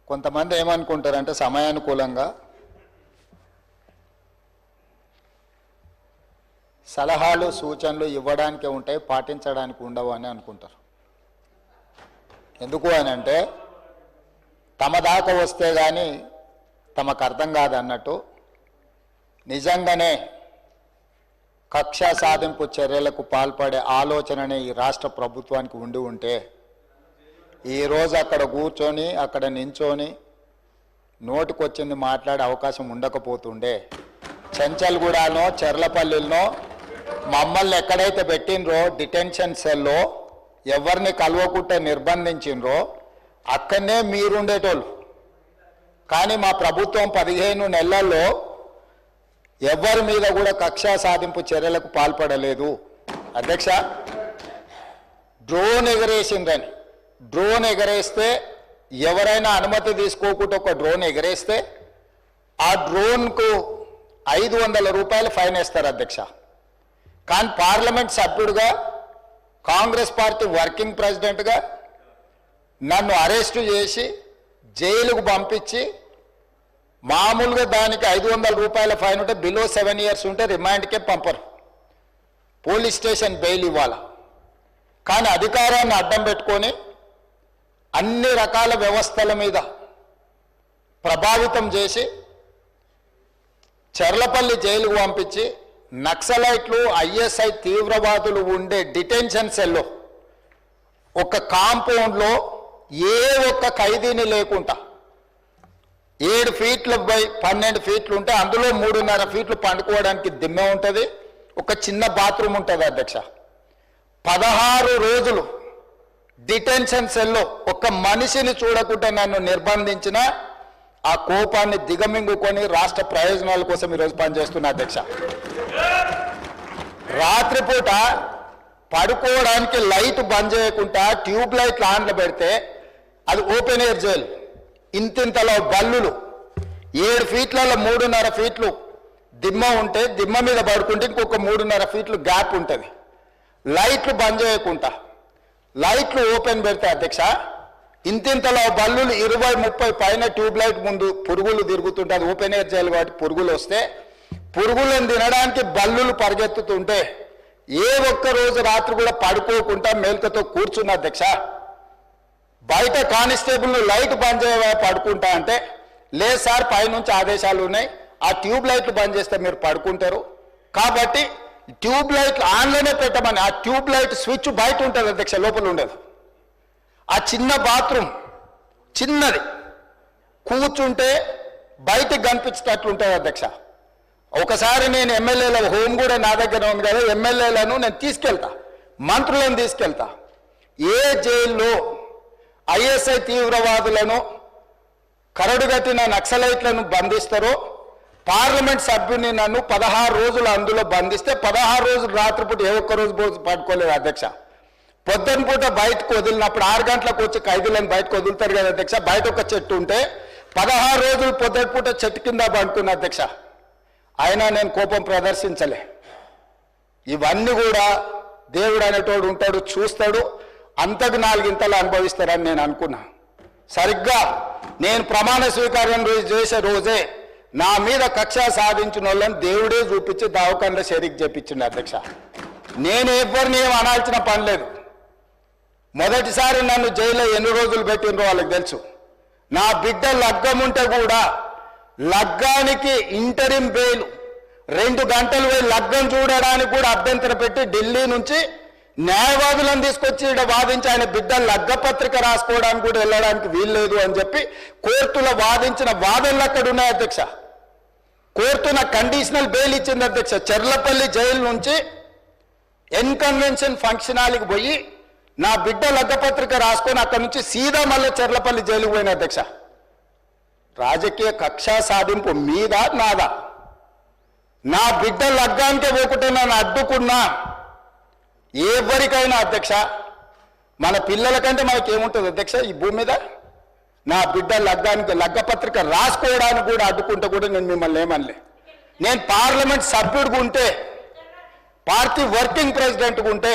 కొంతమంది ఏమనుకుంటారంటే సమయానుకూలంగా సలహాలు సూచనలు ఇవ్వడానికే ఉంటాయి, పాటించడానికి ఉండవు అని అనుకుంటారు. ఎందుకు అని అంటే తమ దాకా వస్తే కానీ తమకు అర్థం కాదన్నట్టు నిజంగానే కక్ష సాధింపు చర్యలకు పాల్పడే ఆలోచననే ఈ రాష్ట్ర ప్రభుత్వానికి ఉండి ఉంటే ఈరోజు అక్కడ కూర్చొని అక్కడ నించొని నోటికొచ్చింది మాట్లాడే అవకాశం ఉండకపోతుండే. చెంచల్గూడనో చెర్లపల్లిలో మమ్మల్ని ఎక్కడైతే పెట్టినరో డిటెన్షన్ సెల్లో ఎవరిని కలవకుంటే నిర్బంధించినరో అక్కడనే మీరుండేటోళ్ళు. కానీ మా ప్రభుత్వం 15 నెలల్లో ఎవరి మీద కూడా కక్ష సాధింపు చర్యలకు పాల్పడలేదు. అధ్యక్ష, డ్రోన్ ఎగరేసిందని, డ్రోన్ ఎగరేస్తే ఎవరైనా అనుమతి తీసుకోకుండా ఒక డ్రోన్ ఎగరేస్తే ఆ డ్రోన్కు 500 రూపాయలు ఫైన్ వేస్తారు అధ్యక్ష. కానీ పార్లమెంట్ సభ్యుడిగా కాంగ్రెస్ పార్టీ వర్కింగ్ ప్రెసిడెంట్గా నన్ను అరెస్టు చేసి జైలుకు పంపించి మామూలుగా దానికి 500 రూపాయల ఫైన్ ఉంటే బిలో 7 years ఉంటే రిమాండ్కే పంపరు, పోలీస్ స్టేషన్ బెయిల్ ఇవ్వాలి. కానీ అధికారాన్ని అడ్డం పెట్టుకొని అన్ని రకాల వ్యవస్థల మీద ప్రభావితం చేసి చెర్లపల్లి జైలుకు పంపించి నక్సలైట్లు ఐఎస్ఐ తీవ్రవాదులు ఉండే డిటెన్షన్ సెల్లో ఒక కాంపౌండ్లో ఏ ఒక్క ఖైదీని లేకుండా 7 ఫీట్ల బై 12 ఫీట్లు ఉంటే అందులో 3.5 ఫీట్లు పండుకోవడానికి దిమ్మె ఉంటుంది, ఒక చిన్న బాత్రూమ్ ఉంటుంది అధ్యక్ష. 16 రోజులు డిటెన్షన్ సెల్లో ఒక్క మనిషిని చూడకుండా నన్ను నిర్బంధించిన ఆ కోపాన్ని దిగమింగుకొని రాష్ట్ర ప్రయోజనాల కోసం ఈరోజు పనిచేస్తున్నా అధ్యక్ష. రాత్రిపూట పడుకోవడానికి లైట్ బంద్ చేయకుండా ట్యూబ్ లైట్లు ఆన్లో పెడితే అది ఓపెన్ ఎయిర్ జైలు, ఇంతింతలో బల్లులు 7 ఫీట్లలో 3.5 ఫీట్లు దిమ్మ ఉంటే దిమ్మ మీద పడుకుంటే ఇంకొక 3.5 ఫీట్లు గ్యాప్ ఉంటుంది. లైట్లు బంద్ చేయకుండా లైట్లు ఓపెన్ పెడితే అధ్యక్ష ఇంతింతలో బల్లులు 20-30 పైన ట్యూబ్ లైట్ ముందు పురుగులు తిరుగుతుంటే అది ఓపెన్ ఎయిర్ జైలు కాబట్టి పురుగులు వస్తే పురుగులను తినడానికి బల్లులు పరిగెత్తుతుంటే ఏ ఒక్క రోజు రాత్రి కూడా పడుకోకుండా మేల్కతో కూర్చున్న అధ్యక్ష. బయట కానిస్టేబుల్ లైట్ బంద్ చేయవా పడుకుంటా అంటే లేదు సార్ పైనుంచి ఆదేశాలు ఉన్నాయి, ఆ ట్యూబ్ లైట్లు బంద్ చేస్తే మీరు పడుకుంటారు కాబట్టి ట్యూబ్ లైట్లు ఆన్లోనే పెట్టమని. ఆ ట్యూబ్ లైట్ స్విచ్ బయట ఉంటుంది అధ్యక్ష, లోపల ఉండదు. ఆ చిన్న బాత్రూమ్ చిన్నది, కూర్చుంటే బయటకు కనిపించేటట్లు ఉంటుంది అధ్యక్ష. ఒకసారి నేను ఎమ్మెల్యేల హోమ్ కూడా నా దగ్గర ఉంది కదా, ఎమ్మెల్యేలను నేను తీసుకెళ్తా, మంత్రులను తీసుకెళ్తా. ఏ జైల్లో ఐఎస్ఐ తీవ్రవాదులను కరడుగట్టిన నక్సలైట్లను బంధిస్తారో పార్లమెంట్ సభ్యుని నన్ను 16 రోజులు అందులో బంధిస్తే 16 రోజులు రాత్రిపూట ఏ ఒక్క రోజు పడుకోలేదు అధ్యక్ష. పొద్దున పూట బయటకు వదిలినప్పుడు 6 గంటలకు వచ్చి ఖైదీలను బయటకు వదులుతారు కదా అధ్యక్ష. బయట ఒక చెట్టు ఉంటే 16 రోజులు పొద్దున పూట చెట్టు కింద పడుకున్న అధ్యక్ష. అయినా నేను కోపం ప్రదర్శించలే. ఇవన్నీ కూడా దేవుడు అనేటోడు ఉంటాడు, చూస్తాడు, అంతకు 4 ఇంతలు అనుభవిస్తారని నేను అనుకున్నా. సరిగ్గా నేను ప్రమాణ స్వీకారం చేసే రోజే నా మీద కక్ష సాధించిన వాళ్ళని దేవుడే చూపించి దావకంలో షరీక్ చేపించిండు అధ్యక్ష. నేను ఎవరిని ఏం అనాల్సిన పని లేదు. మొదటిసారి నన్ను జైల్లో ఎన్ని రోజులు పెట్టినరో వాళ్ళకి తెలుసు. నా బిడ్డ లగ్గం ఉంటే కూడా లగ్గానికి ఇంటరిం బెయిల్ 2 గంటలు పోయి లగ్గం చూడడానికి కూడా అభ్యంతరం పెట్టి ఢిల్లీ నుంచి న్యాయవాదులను తీసుకొచ్చి ఇక్కడ వాదించి ఆయన బిడ్డ లగ్గపత్రిక రాసుకోవడానికి కూడా వెళ్ళడానికి వీల్లేదు అని చెప్పి కోర్టులో వాదించిన వాదనలు అక్కడ ఉన్నాయి అధ్యక్ష. కోర్టు నాకు కండిషనల్ బెయిల్ ఇచ్చింది అధ్యక్ష. చెర్లపల్లి జైలు నుంచి ఎన్కన్వెన్షన్ ఫంక్షన్ హాల్కి పోయి నా బిడ్డ లగ్గపత్రిక రాసుకొని అక్కడ నుంచి సీదా మళ్ళీ చెర్లపల్లి జైలుకు పోయిన అధ్యక్ష. రాజకీయ కక్ష సాధింపు మీద నాదా? నా బిడ్డ లగ్గానికే పోకుంటే నన్ను అడ్డుకున్నా ఎవరికైనా అధ్యక్ష, మన పిల్లల కంటే మనకేముంటుంది అధ్యక్ష ఈ భూమి మీద? నా బిడ్డ లగ్గానికి లగ్గపత్రిక రాసుకోవడానికి కూడా అడ్డుకుంటే కూడా నేను మిమ్మల్ని ఏమనలే. నేను పార్లమెంట్ సభ్యుడిగా ఉంటే, పార్టీ వర్కింగ్ ప్రెసిడెంట్గా ఉంటే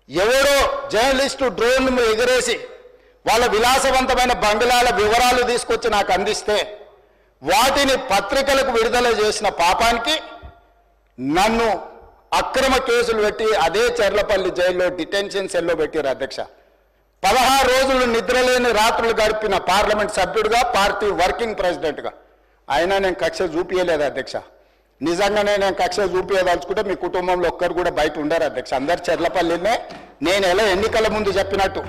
ఎవరో జర్నలిస్టు డ్రోన్ ఎగరేసి వాళ్ళ విలాసవంతమైన బంగ్లాల వివరాలు తీసుకొచ్చి నాకు అందిస్తే వాటిని పత్రికలకు విడుదల చేసిన పాపానికి నన్ను అక్రమ కేసులు పెట్టి అదే చెర్లపల్లి జైల్లో డిటెన్షన్ సెల్లో పెట్టారు అధ్యక్ష. 16 రోజులు నిద్రలేని రాత్రులు గడిపిన పార్లమెంట్ సభ్యుడిగా, పార్టీ వర్కింగ్ ప్రెసిడెంట్గా అయినా నేను కక్ష చూపించలేదు అధ్యక్ష. నిజంగానే నేను కక్ష చూపించదలుచుకుంటే మీ కుటుంబంలో ఒక్కరు కూడా బయట ఉండరు అధ్యక్ష. అందరు చెర్లపల్లినే నేను ఎలా ఎన్నికల ముందు చెప్పినట్టు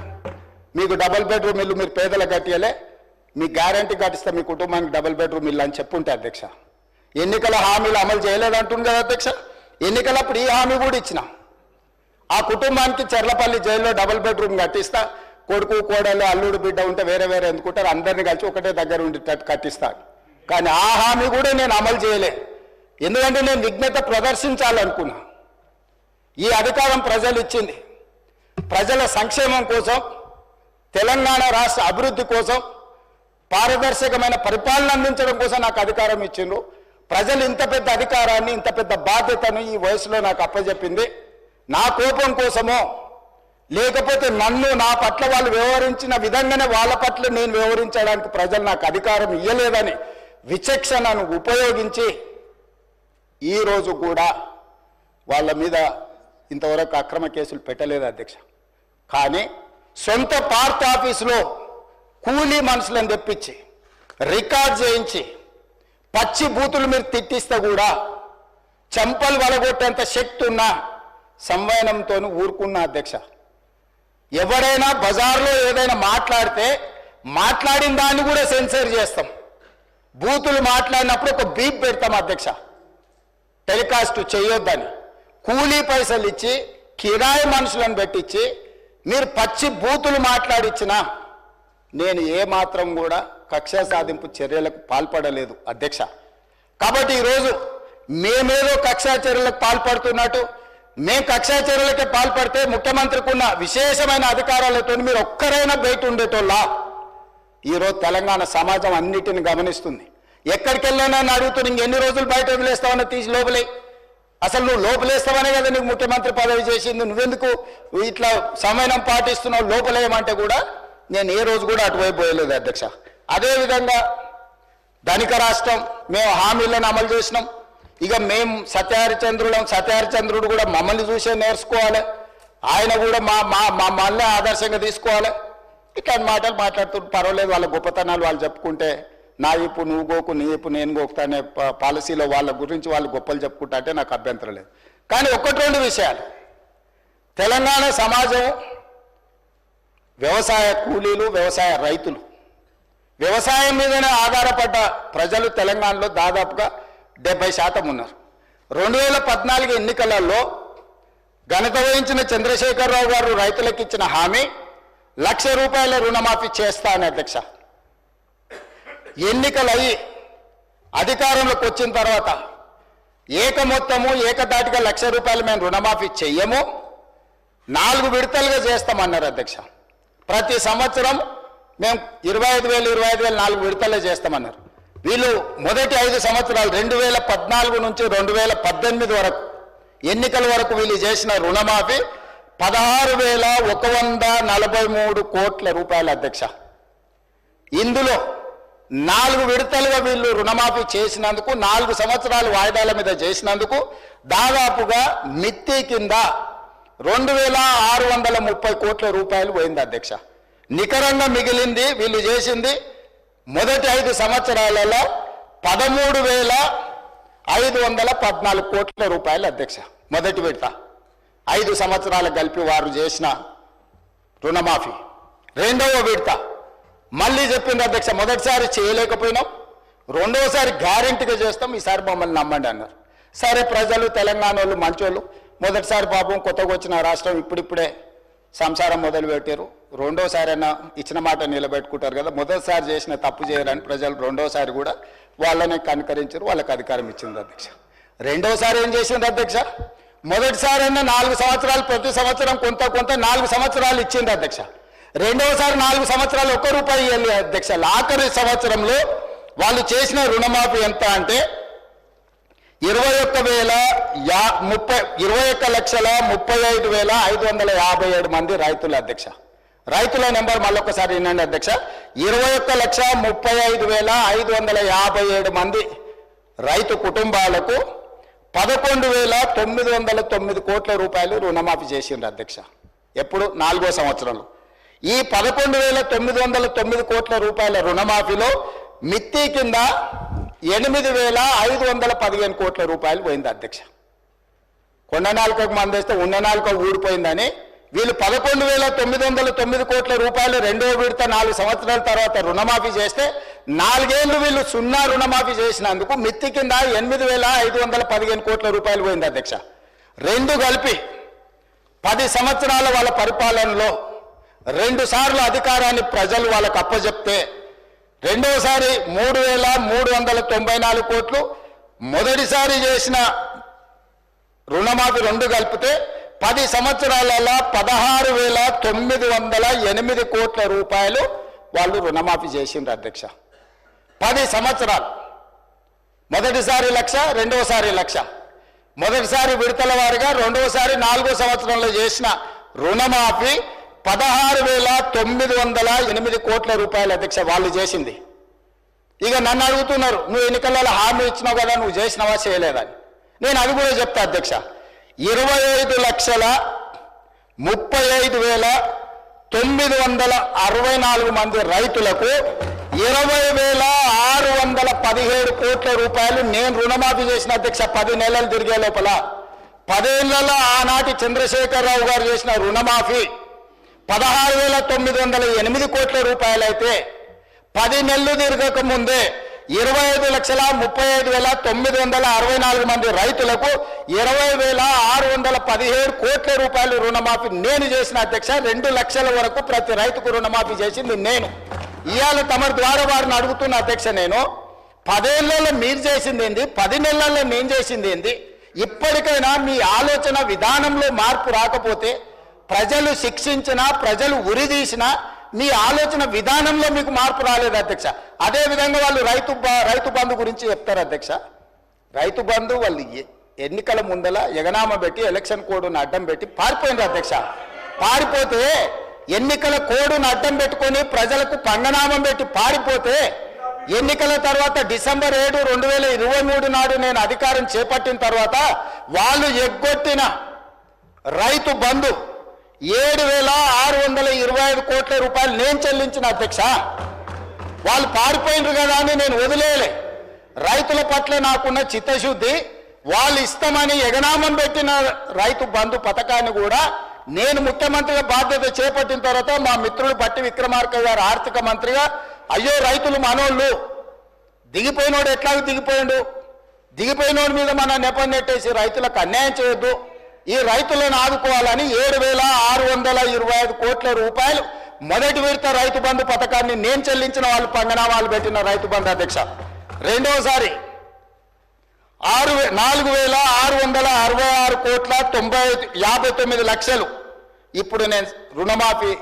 మీకు డబుల్ బెడ్రూమ్ ఇల్లు మీరు పేదలకు కట్టియలే, మీ గ్యారంటీ కట్టిస్తే మీ కుటుంబానికి డబుల్ బెడ్రూమ్ ఇల్లు అని చెప్పుంటే అధ్యక్ష. ఎన్నికల హామీలు అమలు చేయలేదంటుంది కదా అధ్యక్ష. ఎన్నికలప్పుడు ఈ హామీ కూడా ఇచ్చిన ఆ కుటుంబానికి చెర్లపల్లి జైల్లో డబుల్ బెడ్రూమ్ కట్టిస్తా, కొడుకు కోడలు అల్లుడు బిడ్డ ఉంటే వేరే వేరే ఎందుకుంటారు, అందరినీ కలిసి ఒకటే దగ్గర ఉండేటట్టు కట్టిస్తాను. కానీ ఆ హామీ కూడా నేను అమలు చేయలే. ఎందుకంటే నేను విఘ్నత ప్రదర్శించాలనుకున్నా. ఈ అధికారం ప్రజలు ఇచ్చింది ప్రజల సంక్షేమం కోసం, తెలంగాణ రాష్ట్ర అభివృద్ధి కోసం, పారదర్శకమైన పరిపాలన అందించడం కోసం నాకు అధికారం ఇచ్చిండ్రు. ప్రజలు ఇంత పెద్ద అధికారాన్ని, ఇంత పెద్ద బాధ్యతను ఈ వయసులో నాకు అప్పచెప్పింది నా కోపం కోసమో, లేకపోతే నన్ను నా పట్ల వాళ్ళు వ్యవహరించిన విధంగానే వాళ్ళ పట్ల నేను వ్యవహరించడానికి ప్రజలు నాకు అధికారం ఇవ్వలేదని విచక్షణను ఉపయోగించి ఈరోజు కూడా వాళ్ళ మీద ఇంతవరకు అక్రమ కేసులు పెట్టలేదు అధ్యక్ష. కానీ సొంత పార్టీ ఆఫీసులో కూలీ మనుషులను తెప్పించి రికార్డ్ చేయించి పచ్చి బూతులు మీరు తిట్టిస్తే కూడా చెంపలు వలగొట్టేంత శక్తి ఉన్న సంవయనంతో ఊరుకున్న అధ్యక్ష. ఎవరైనా బజార్లో ఏదైనా మాట్లాడితే మాట్లాడిన దాన్ని కూడా సెన్సర్ చేస్తాం. బూతులు మాట్లాడినప్పుడు ఒక బీప్ పెడతాం అధ్యక్ష, టెలికాస్ట్ చేయొద్దని. కూలీ పైసలు ఇచ్చి కిరాయి మనుషులను పెట్టించి మీరు పచ్చి బూతులు మాట్లాడిచ్చినా నేను ఏమాత్రం కూడా కక్ష సాధింపు చర్యలకు పాల్పడలేదు అధ్యక్ష. కాబట్టి ఈరోజు మేమేదో కక్షా చర్యలకు పాల్పడుతున్నట్టు, మేము కక్షా చర్యలకే పాల్పడితే ముఖ్యమంత్రికి ఉన్న విశేషమైన అధికారాలతో మీరు ఒక్కరైనా బయట ఉండేటోళ్ళ. ఈరోజు తెలంగాణ సమాజం అన్నిటిని గమనిస్తుంది. ఎక్కడికి వెళ్ళినా అడుగుతున్నా, ఇంకెన్ని రోజులు బయట వదిలేస్తావని తీసి లోపలే. అసలు నువ్వు లోపలేస్తావనే కదా నీకు ముఖ్యమంత్రి పదవి చేసింది, నువ్వెందుకు ఇట్లా సమయం పాటిస్తున్నావు లోపలేయమంటే కూడా నేను ఏ రోజు కూడా అటువైపు పోయలేదు అధ్యక్ష. అదేవిధంగా ధనిక రాష్ట్రం, మేము హామీలను అమలు చేసినాం. ఇక మేము సత్యహరిచంద్రుడు కూడా మమ్మల్ని చూసే నేర్చుకోవాలి, ఆయన కూడా మళ్ళీ ఆదర్శంగా తీసుకోవాలి. ఇట్లాంటి మాటలు మాట్లాడుతుంటే పర్వాలేదు, వాళ్ళ గొప్పతనాలు వాళ్ళు చెప్పుకుంటే నా ఇప్పు నువ్వు గోకు, నీ ఇప్పు నేను గోకుతా అనే పాలసీలో వాళ్ళ గురించి వాళ్ళు గొప్పలు చెప్పుకుంటా అంటే నాకు అభ్యంతరం లేదు. కానీ ఒకటి రెండు విషయాలు, తెలంగాణ సమాజం వ్యవసాయ కూలీలు, వ్యవసాయ రైతులు, వ్యవసాయం మీదనే ఆధారపడ్డ ప్రజలు తెలంగాణలో దాదాపుగా 70% ఉన్నారు. 2014 ఎన్నికలలో ఘనత వహించిన చంద్రశేఖరరావు గారు రైతులకు ఇచ్చిన హామీ ₹1,00,000 రుణమాఫీ చేస్తా అని అధ్యక్ష. ఎన్నికలయ్యి అధికారంలోకి వచ్చిన తర్వాత ఏకమొత్తము ఏకదాటిగా ₹1,00,000 మేము రుణమాఫీ చెయ్యము, 4 విడతలుగా చేస్తామన్నారు అధ్యక్ష. ప్రతి సంవత్సరం మేము 25,000 4 విడతలే చేస్తామన్నారు. వీళ్ళు మొదటి 5 సంవత్సరాలు 2014 నుంచి 2018 వరకు ఎన్నికల వరకు వీళ్ళు చేసిన రుణమాఫీ ₹16,143 కోట్ల అధ్యక్ష. ఇందులో 4 విడతలుగా వీళ్ళు రుణమాఫీ చేసినందుకు, 4 సంవత్సరాలు వాయిదాల మీద చేసినందుకు దాదాపుగా మిత్తి కింద ₹2,630 కోట్ల పోయింది అధ్యక్ష. నికరంగా మిగిలింది వీళ్ళు చేసింది మొదటి 5 సంవత్సరాలలో ₹13,514 కోట్ల అధ్యక్ష. మొదటి విడత 5 సంవత్సరాలు కలిపి వారు చేసిన రుణమాఫీ. రెండవ విడత మళ్ళీ చెప్పింది అధ్యక్ష, మొదటిసారి చేయలేకపోయినాం, రెండవసారి గ్యారెంటీగా చేస్తాం, ఈసారి మమ్మల్ని నమ్మండి అన్నారు. సరే, ప్రజలు తెలంగాణ వాళ్ళు మంచోళ్ళు, మొదటిసారి పాపం కొత్తగా వచ్చిన రాష్ట్రం ఇప్పుడిప్పుడే సంసారం మొదలు పెట్టారు, రెండోసారైనా ఇచ్చిన మాట నిలబెట్టుకుంటారు కదా, మొదటిసారి చేసిన తప్పు చేయరని ప్రజలు రెండోసారి కూడా వాళ్ళని కనుకరించారు, వాళ్ళకి అధికారం ఇచ్చింది అధ్యక్ష. రెండోసారి ఏం చేసింది అధ్యక్ష, మొదటిసారైనా 4 సంవత్సరాలు ప్రతి సంవత్సరం కొంత 4 సంవత్సరాలు ఇచ్చింది అధ్యక్ష. రెండోసారి 4 సంవత్సరాలు ₹1 ఇవ్వాలి అధ్యక్ష. ఆఖరి సంవత్సరంలో వాళ్ళు చేసిన రుణమాఫీ ఎంత అంటే 21,35,557 మంది రైతులు అధ్యక్ష. రైతుల నెంబర్ మళ్ళొకసారి వినండి అధ్యక్ష. 21,35,557 మంది రైతు కుటుంబాలకు 11,909 కోట్ల రూపాయలు రుణమాఫీ చేసిండ్రు అధ్యక్ష. ఎప్పుడు? 4వ సంవత్సరంలో. ఈ 11,909 కోట్ల రూపాయల రుణమాఫీలో మిత్తి కింద 8,515 కోట్ల రూపాయలు పోయింది అధ్యక్ష. కొండ నాలుకకు మందేస్తే ఉన్న నాలుక ఊడిపోయిందని వీళ్ళు 11,909 కోట్ల రూపాయలు రెండో విడత 4 సంవత్సరాల తర్వాత రుణమాఫీ చేస్తే 4 ఏళ్ళు వీళ్ళు సున్నా రుణమాఫీ చేసినందుకు మిత్తి కింద 8,515 కోట్ల రూపాయలు పోయింది అధ్యక్ష. రెండు కలిపి 10 సంవత్సరాల వాళ్ళ పరిపాలనలో 2 సార్లు అధికారాన్ని ప్రజలు వాళ్ళకు అప్పచెప్తే రెండోసారి 3,394 కోట్లు, మొదటిసారి చేసిన రుణమాఫీ 2 కలిపితే 10 సంవత్సరాలలో 16,908 కోట్ల రూపాయలు వాళ్ళు రుణమాఫీ చేసిండ్రు అధ్యక్ష. 10 సంవత్సరాలు. మొదటిసారి 1,00,000, రెండోసారి 1,00,000. మొదటిసారి విడతల వారిగా, రెండోసారి 4వ సంవత్సరంలో చేసిన రుణమాఫీ 16,908 కోట్ల రూపాయలు అధ్యక్ష వాళ్ళు చేసింది. ఇక నన్ను అడుగుతున్నారు, నువ్వు ఎన్నికలలో హామీ ఇచ్చినావు కదా, నువ్వు చేసినావా చేయలేదని. నేను అది కూడా చెప్తా అధ్యక్ష. 25,35,964 మంది రైతులకు 20,617 కోట్ల రూపాయలు నేను రుణమాఫీ చేసిన అధ్యక్ష. 10 నెలలు తిరిగే లోపల 10 ఏళ్లలో ఆనాటి చంద్రశేఖరరావు గారు చేసిన రుణమాఫీ 16,908 కోట్ల రూపాయలు అయితే 10 నెలలు తిరగక ముందే 25,35,964 మంది రైతులకు 20,617 కోట్ల రూపాయలు రుణమాఫీ నేను చేసిన అధ్యక్ష. 2 లక్షల వరకు ప్రతి రైతుకు రుణమాఫీ చేసింది నేను. ఇవాళ తమ ద్వారా వారిని అడుగుతున్న అధ్యక్ష, నేను 10 ఏళ్లలో మీరు చేసింది ఏంది, 10 నెలల్లో నేను చేసింది ఏంది? ఇప్పటికైనా మీ ఆలోచన విధానంలో మార్పు రాకపోతే, ప్రజలు శిక్షించినా ప్రజలు ఉరిదీసినా మీ ఆలోచన విధానంలో మీకు మార్పు రాలేదు అధ్యక్ష. అదే విధంగా వాళ్ళు రైతు బంధు గురించి చెప్తారు అధ్యక్ష. రైతు బంధు వాళ్ళు ఎన్నికల ముందల ఎగనామ పెట్టి ఎలక్షన్ కోడ్ను అడ్డం పెట్టి పారిపోయినారు అధ్యక్ష. పారిపోతే ఎన్నికల కోడ్ను అడ్డం పెట్టుకొని ప్రజలకు పంగనామం పెట్టి పారిపోతే ఎన్నికల తర్వాత డిసెంబర్ 7, 2023 నాడు నేను అధికారం చేపట్టిన తర్వాత వాళ్ళు ఎగ్గొట్టిన రైతు బంధు 7,625 కోట్ల రూపాయలు నేను చెల్లించిన అధ్యక్ష. వాళ్ళు పారిపోయినారు కదా అని నేను వదిలేయలే. రైతుల పట్ల నాకున్న చిత్తశుద్ధి, వాళ్ళు ఇస్తామని ఎగనామం పెట్టిన రైతు బంధు పథకాన్ని కూడా నేను ముఖ్యమంత్రిగా బాధ్యత చేపట్టిన తర్వాత మా మిత్రులు బట్టి విక్రమార్క గారు ఆర్థిక మంత్రిగా, అయ్యో రైతులు మనోళ్ళు, దిగిపోయినోడు ఎట్లాగో దిగిపోయినోడి మీద మన నెపం నెట్టేసి రైతులకు అన్యాయం చేయొద్దు, ఈ రైతులను ఆదుకోవాలని 7,625 కోట్ల రూపాయలు మొదటి విడత రైతు బంధు పథకాన్ని నేను చెల్లించిన వాళ్ళు పంగనామాలు పెట్టిన రైతు బంధు అధ్యక్ష. రెండవసారి 4,666 కోట్ల 59 లక్షలు ఇప్పుడు నేను రుణమాఫీ,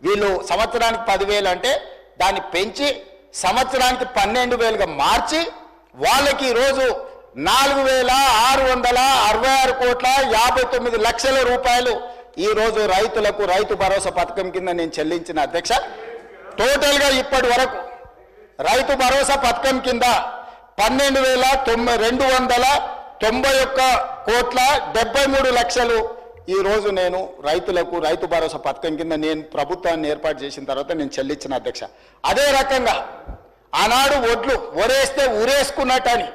వీళ్ళు సంవత్సరానికి 10,000 అంటే దాన్ని పెంచి సంవత్సరానికి 12,000గా మార్చి వాళ్ళకి ఈరోజు 4,666 కోట్ల 59 లక్షల రూపాయలు ఈరోజు రైతులకు రైతు భరోసా పథకం కింద నేను చెల్లించిన అధ్యక్ష. టోటల్గా ఇప్పటి వరకు రైతు భరోసా పథకం కింద 12,291 కోట్ల 73 లక్షలు ఈరోజు నేను రైతులకు రైతు భరోసా పథకం కింద నేను ప్రభుత్వాన్ని ఏర్పాటు చేసిన తర్వాత నేను చెల్లించిన అధ్యక్ష. అదే రకంగా ఆనాడు వరేస్తే ఊరేసుకున్నట్టని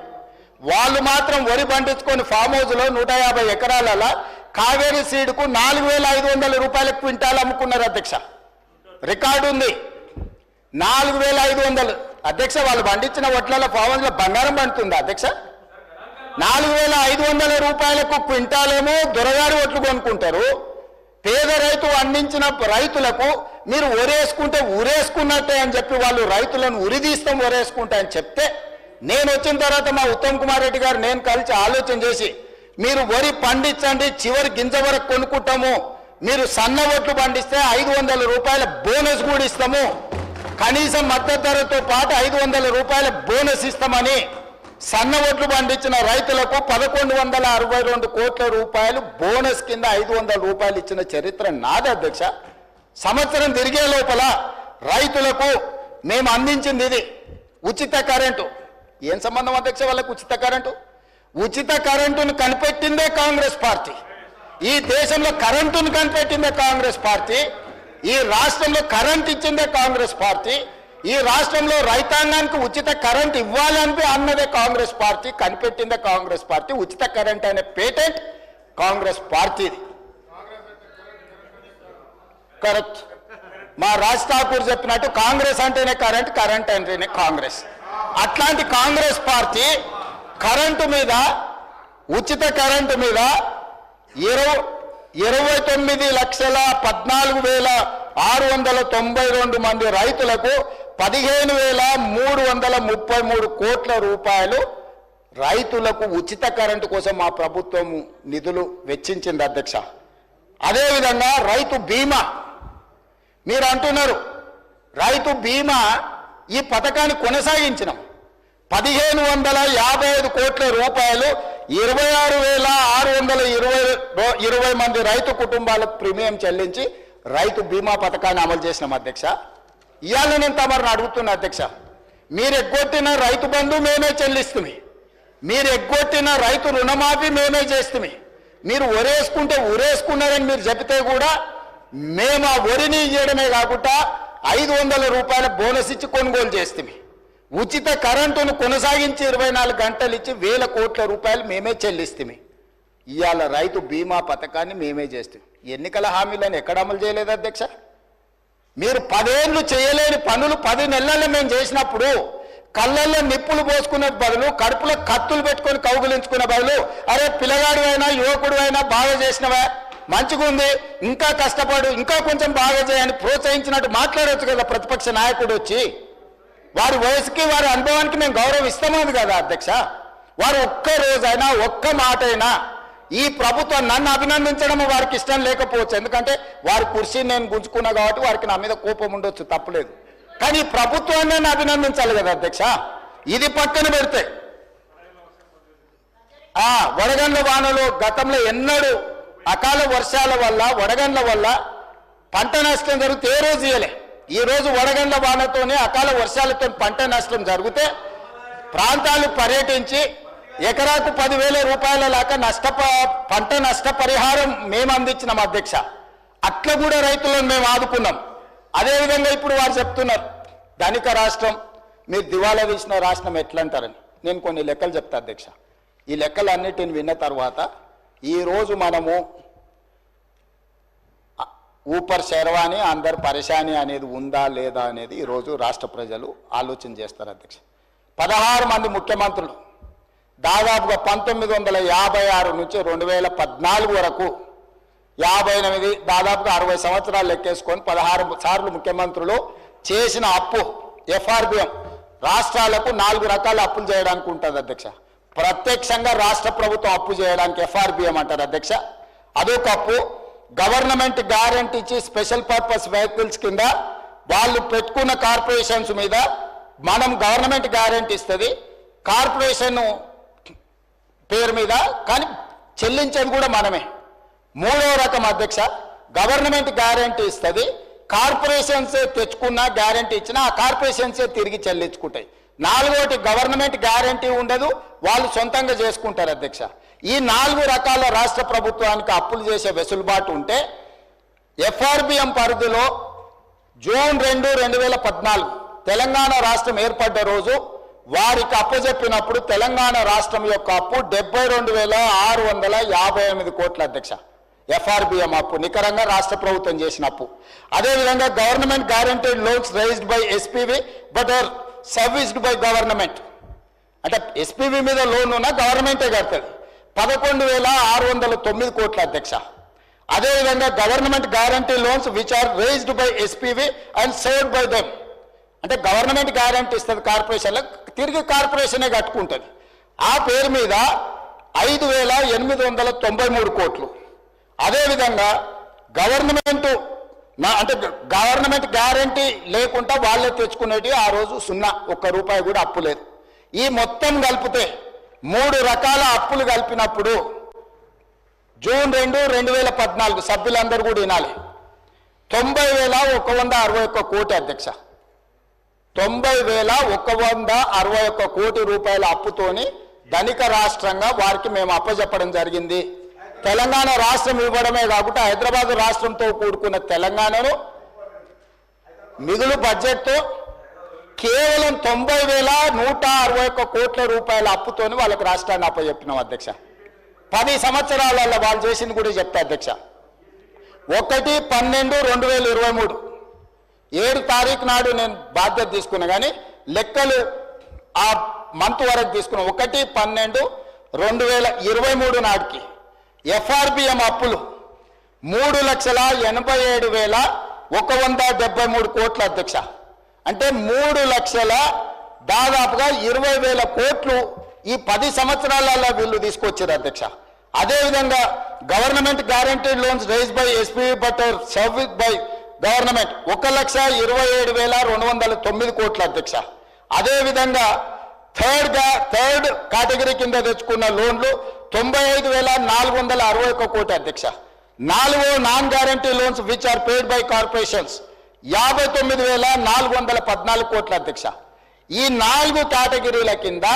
వాళ్ళు మాత్రం వరి పండించుకొని ఫామ్ హౌస్లో 150 ఎకరాలలో కావేరీ సీడ్కు 4,500 రూపాయల క్వింటాల్ అమ్ముకున్నారు అధ్యక్ష. రికార్డు ఉంది. 4,500 అధ్యక్ష. వాళ్ళు పండించిన వడ్లలో ఫామ్ హౌస్లో బంగారం పండుతుంది అధ్యక్ష. 4,500 రూపాయలకు క్వింటాలేమో దొరగారు ఒట్లు కొనుక్కుంటారు. పేద రైతు అందించిన రైతులకు మీరు ఒరేసుకుంటే ఊరేసుకున్నట్టే అని చెప్పి వాళ్ళు రైతులను ఉరిదీస్తాం ఒరేసుకుంటా అని చెప్తే, నేను వచ్చిన తర్వాత మా ఉత్తమ్ కుమార్ రెడ్డి గారు నేను కలిసి ఆలోచన చేసి, మీరు వరి పండించండి, చివరి గింజ వరకు కొనుక్కుంటాము, మీరు సన్న ఒట్లు పండిస్తే 500 రూపాయల బోనస్ కూడా ఇస్తాము, కనీసం మద్దతు ధరతో పాటు 500 రూపాయల బోనస్ ఇస్తామని సన్న ఒట్లు పండించిన రైతులకు 1,162 కోట్ల రూపాయలు బోనస్ కింద 500 రూపాయలు ఇచ్చిన చరిత్ర నాది అధ్యక్ష. సంవత్సరం తిరిగే లోపల రైతులకు మేము అందించింది ఇది ఉచిత కరెంటు. ఏం సంబంధం అధ్యక్ష వాళ్ళకు ఉచిత కరెంటు? ఉచిత కరెంటును కనిపెట్టిందే కాంగ్రెస్ పార్టీ. ఈ దేశంలో కరెంటును కనిపెట్టిందే కాంగ్రెస్ పార్టీ. ఈ రాష్ట్రంలో కరెంట్ ఇచ్చిందే కాంగ్రెస్ పార్టీ. ఈ రాష్ట్రంలో రైతాంగానికి ఉచిత కరెంట్ ఇవ్వాలని అన్నదే కాంగ్రెస్ పార్టీ, కనిపెట్టిందే కాంగ్రెస్ పార్టీ. ఉచిత కరెంట్ అనే పేటెంట్ కాంగ్రెస్ పార్టీది. కరెక్ట్. మా రాజ్ ఠాకూర్ చెప్పినట్టు కాంగ్రెస్ అంటేనే కరెంట్, కరెంట్ అంటేనే కాంగ్రెస్. అట్లాంటి కాంగ్రెస్ పార్టీ కరెంటు మీద, ఉచిత కరెంటు మీద 29,14,692 మంది రైతులకు 15,333 కోట్ల రూపాయలు రైతులకు ఉచిత కరెంటు కోసం మా ప్రభుత్వం నిధులు వెచ్చించింది అధ్యక్ష. అదేవిధంగా రైతు బీమా, మీరు అంటున్నారు రైతు బీమా ఈ పథకాన్ని కొనసాగించినాం. 1,555 కోట్ల రూపాయలు 26,620 మంది రైతు కుటుంబాలకు ప్రీమియం చెల్లించి రైతు బీమా పథకాన్ని అమలు చేసినాం అధ్యక్ష. ఇవాళ నేను తమరిని అడుగుతున్నా అధ్యక్ష, మీరు ఎగ్గొట్టిన రైతు బంధు మేమే చెల్లిస్తుంది, మీరు ఎగ్గొట్టిన రైతు రుణమాఫీ మేమే చేస్తుంది, మీరు ఒరేసుకుంటే ఉరేసుకున్నారని మీరు చెబితే కూడా మేము ఆ వరిని ఇవ్వడమే కాకుండా 500 రూపాయల బోనస్ ఇచ్చి కొనుగోలు చేస్తుంది. ఉచిత కరెంటును కొనసాగించి 24 గంటలు ఇచ్చి 1,000 కోట్ల రూపాయలు మేమే చెల్లిస్తుంది. ఇవాళ రైతు బీమా పథకాన్ని మేమే చేస్తాం. ఎన్నికల హామీలను ఎక్కడ అమలు చేయలేదు అధ్యక్ష? మీరు 10 ఏళ్ళు చేయలేని పనులు 10 నెలల్లో మేము చేసినప్పుడు కళ్ళల్లో నిప్పులు పోసుకునే బదులు, కడుపులో కత్తులు పెట్టుకొని కౌగులించుకునే బదులు, అరే పిల్లగాడు అయినా యువకుడు అయినా బాగా చేసినవా, మంచిగా ఉంది, ఇంకా కష్టపడు, ఇంకా కొంచెం బాగా చేయని ప్రోత్సహించినట్టు మాట్లాడవచ్చు కదా ప్రతిపక్ష నాయకుడు వచ్చి. వారి వయసుకి వారి అనుభవానికి మేము గౌరవం ఇస్తామని కదా అధ్యక్ష. వారు ఒక్క రోజైనా ఒక్క మాట అయినా ఈ ప్రభుత్వం నన్ను అభినందించడం వారికి ఇష్టం లేకపోవచ్చు, ఎందుకంటే వారి కుర్చీని నేను గుంజుకున్నా కాబట్టి వారికి నా మీద కోపం ఉండొచ్చు, తప్పలేదు. కానీ ఈ ప్రభుత్వాన్ని నేను అభినందించాలి కదా అధ్యక్ష. ఇది పక్కన పెడితే వడగండ్ల వానలు గతంలో ఎన్నడూ అకాల వర్షాల వల్ల, వడగండ్ల వల్ల పంట నష్టం జరిగితే ఏ రోజు ఇయ్యలే. ఈ రోజు వడగండ్ల వానతోనే అకాల వర్షాలతో పంట నష్టం జరిగితే ప్రాంతాలు పర్యటించి ఎకరాకు 10,000 రూపాయల లాగా పంట నష్ట పరిహారం మేము అందించినాం అధ్యక్ష. అట్లా కూడా రైతులను మేము ఆదుకున్నాం. అదేవిధంగా ఇప్పుడు వారు చెప్తున్నారు ధనిక రాష్ట్రం, మీరు దివాలా తీసిన రాష్ట్రం ఎట్లా అంటారని. నేను కొన్ని లెక్కలు చెప్తా అధ్యక్ష. ఈ లెక్కలన్నిటిని విన్న తర్వాత ఈరోజు మనము ఊపర్ శర్వాణి అందరు పరేషాని అనేది ఉందా లేదా అనేది ఈరోజు రాష్ట్ర ప్రజలు ఆలోచన చేస్తారు అధ్యక్ష. 16 మంది ముఖ్యమంత్రులు దాదాపుగా 1956 నుంచి 2014 వరకు 58, దాదాపుగా 60 సంవత్సరాలు లెక్కేసుకొని 16 సార్లు ముఖ్యమంత్రులు చేసిన అప్పు ఎఫ్ఆర్బిఎం రాష్ట్రాలకు 4 రకాల అప్పులు చేయడానికి ఉంటుంది అధ్యక్ష. ప్రత్యక్షంగా రాష్ట్ర ప్రభుత్వం అప్పు చేయడానికి ఎఫ్ఆర్బిఎం అంటారు అధ్యక్ష. అదొక అప్పు. గవర్నమెంట్ గ్యారెంటీ ఇచ్చి స్పెషల్ పర్పస్ వెహికల్స్ కింద వాళ్ళు పెట్టుకున్న కార్పొరేషన్స్ మీద మనం గవర్నమెంట్ గ్యారెంటీ ఇస్తుంది, కార్పొరేషన్ పేరు మీద, కానీ చెల్లించేది కూడా మనమే. 3వ రకం అధ్యక్ష, గవర్నమెంట్ గ్యారెంటీ ఇస్తుంది, కార్పొరేషన్స్ తెచ్చుకున్న గ్యారెంటీ ఇచ్చినా ఆ కార్పొరేషన్సే తిరిగి చెల్లించుకుంటాయి. 4వది గవర్నమెంట్ గ్యారెంటీ ఉండదు, వాళ్ళు సొంతంగా చేసుకుంటారు అధ్యక్ష. ఈ 4 రకాల రాష్ట్ర ప్రభుత్వానికి అప్పులు చేసే వెసులుబాటు ఉంటే ఎఫ్ఆర్బిఎం పరిధిలో జూన్ 2, 2014 తెలంగాణ రాష్ట్రం ఏర్పడ్డ రోజు వారికి అప్పచెప్పినప్పుడు తెలంగాణ రాష్ట్రం యొక్క అప్పు 72,658 కోట్ల అధ్యక్ష. ఎఫ్ఆర్బిఎం అప్పు నికరంగా రాష్ట్ర ప్రభుత్వం చేసిన అప్పు. అదేవిధంగా government guaranteed loans raised by SPV but are serviced by government, అంటే ఎస్పీవి మీద లోన్ ఉన్నా గవర్నమెంటే కడుతుంది, 11,609 కోట్ల అధ్యక్ష. అదేవిధంగా government guarantee loans which are raised by SPV and served by them, అంటే గవర్నమెంట్ గ్యారంటీ ఇస్తుంది కార్పొరేషన్లకు, తిరిగి కార్పొరేషనే కట్టుకుంటుంది. ఆ పేరు మీద 5,893 కోట్లు. అదేవిధంగా గవర్నమెంట్ గ్యారంటీ లేకుండా వాళ్ళే తెచ్చుకునేవి ఆ రోజు 0, 1 రూపాయి కూడా అప్పు లేదు. ఈ మొత్తం కలిపితే 3 రకాల అప్పులు కలిపినప్పుడు జూన్ 2, 2014 సభ్యులందరూ కూడా వినాలి, 90,161 కోటి అధ్యక్ష. 90,161 కోటి రూపాయల అప్పుతోని ధనిక రాష్ట్రంగా వారికి మేము అప్పజెప్పడం జరిగింది. తెలంగాణ రాష్ట్రం ఇవ్వడమే కాకుండా హైదరాబాద్ రాష్ట్రంతో కూడుకున్న తెలంగాణను మిగులు బడ్జెట్తో కేవలం 90,161 కోట్ల రూపాయల అప్పుతోని వాళ్ళకి రాష్ట్రాన్ని అప్పచెప్పినాం అధ్యక్ష. 10 సంవత్సరాలలో వాళ్ళు చేసింది కూడా చెప్తా అధ్యక్ష. 1/12/2023 7 తారీఖు నాడు నేను బాధ్యత తీసుకున్నా, కానీ లెక్కలు ఆ మంత్ వరకు తీసుకున్నాం. 1/12/2023 నాటికి FRBM అప్పులు 3,87,173 కోట్ల అధ్యక్ష. అంటే 3 లక్షల దాదాపుగా 20,000 కోట్లు ఈ 10 సంవత్సరాలలో వీళ్ళు తీసుకొచ్చారు అధ్యక్ష. అదేవిధంగా government guaranteed loans raise by SPV but service by government 1,27,209 కోట్ల అధ్యక్ష. అదేవిధంగా థర్డ్ కేటగిరీ కింద తెచ్చుకున్న లోన్లు 95,461 కోటి అధ్యక్ష. 4 non guarantee loans which are paid by corporations 59,414 కోట్ల అధ్యక్ష. ఈ 4 కేటగిరీల కింద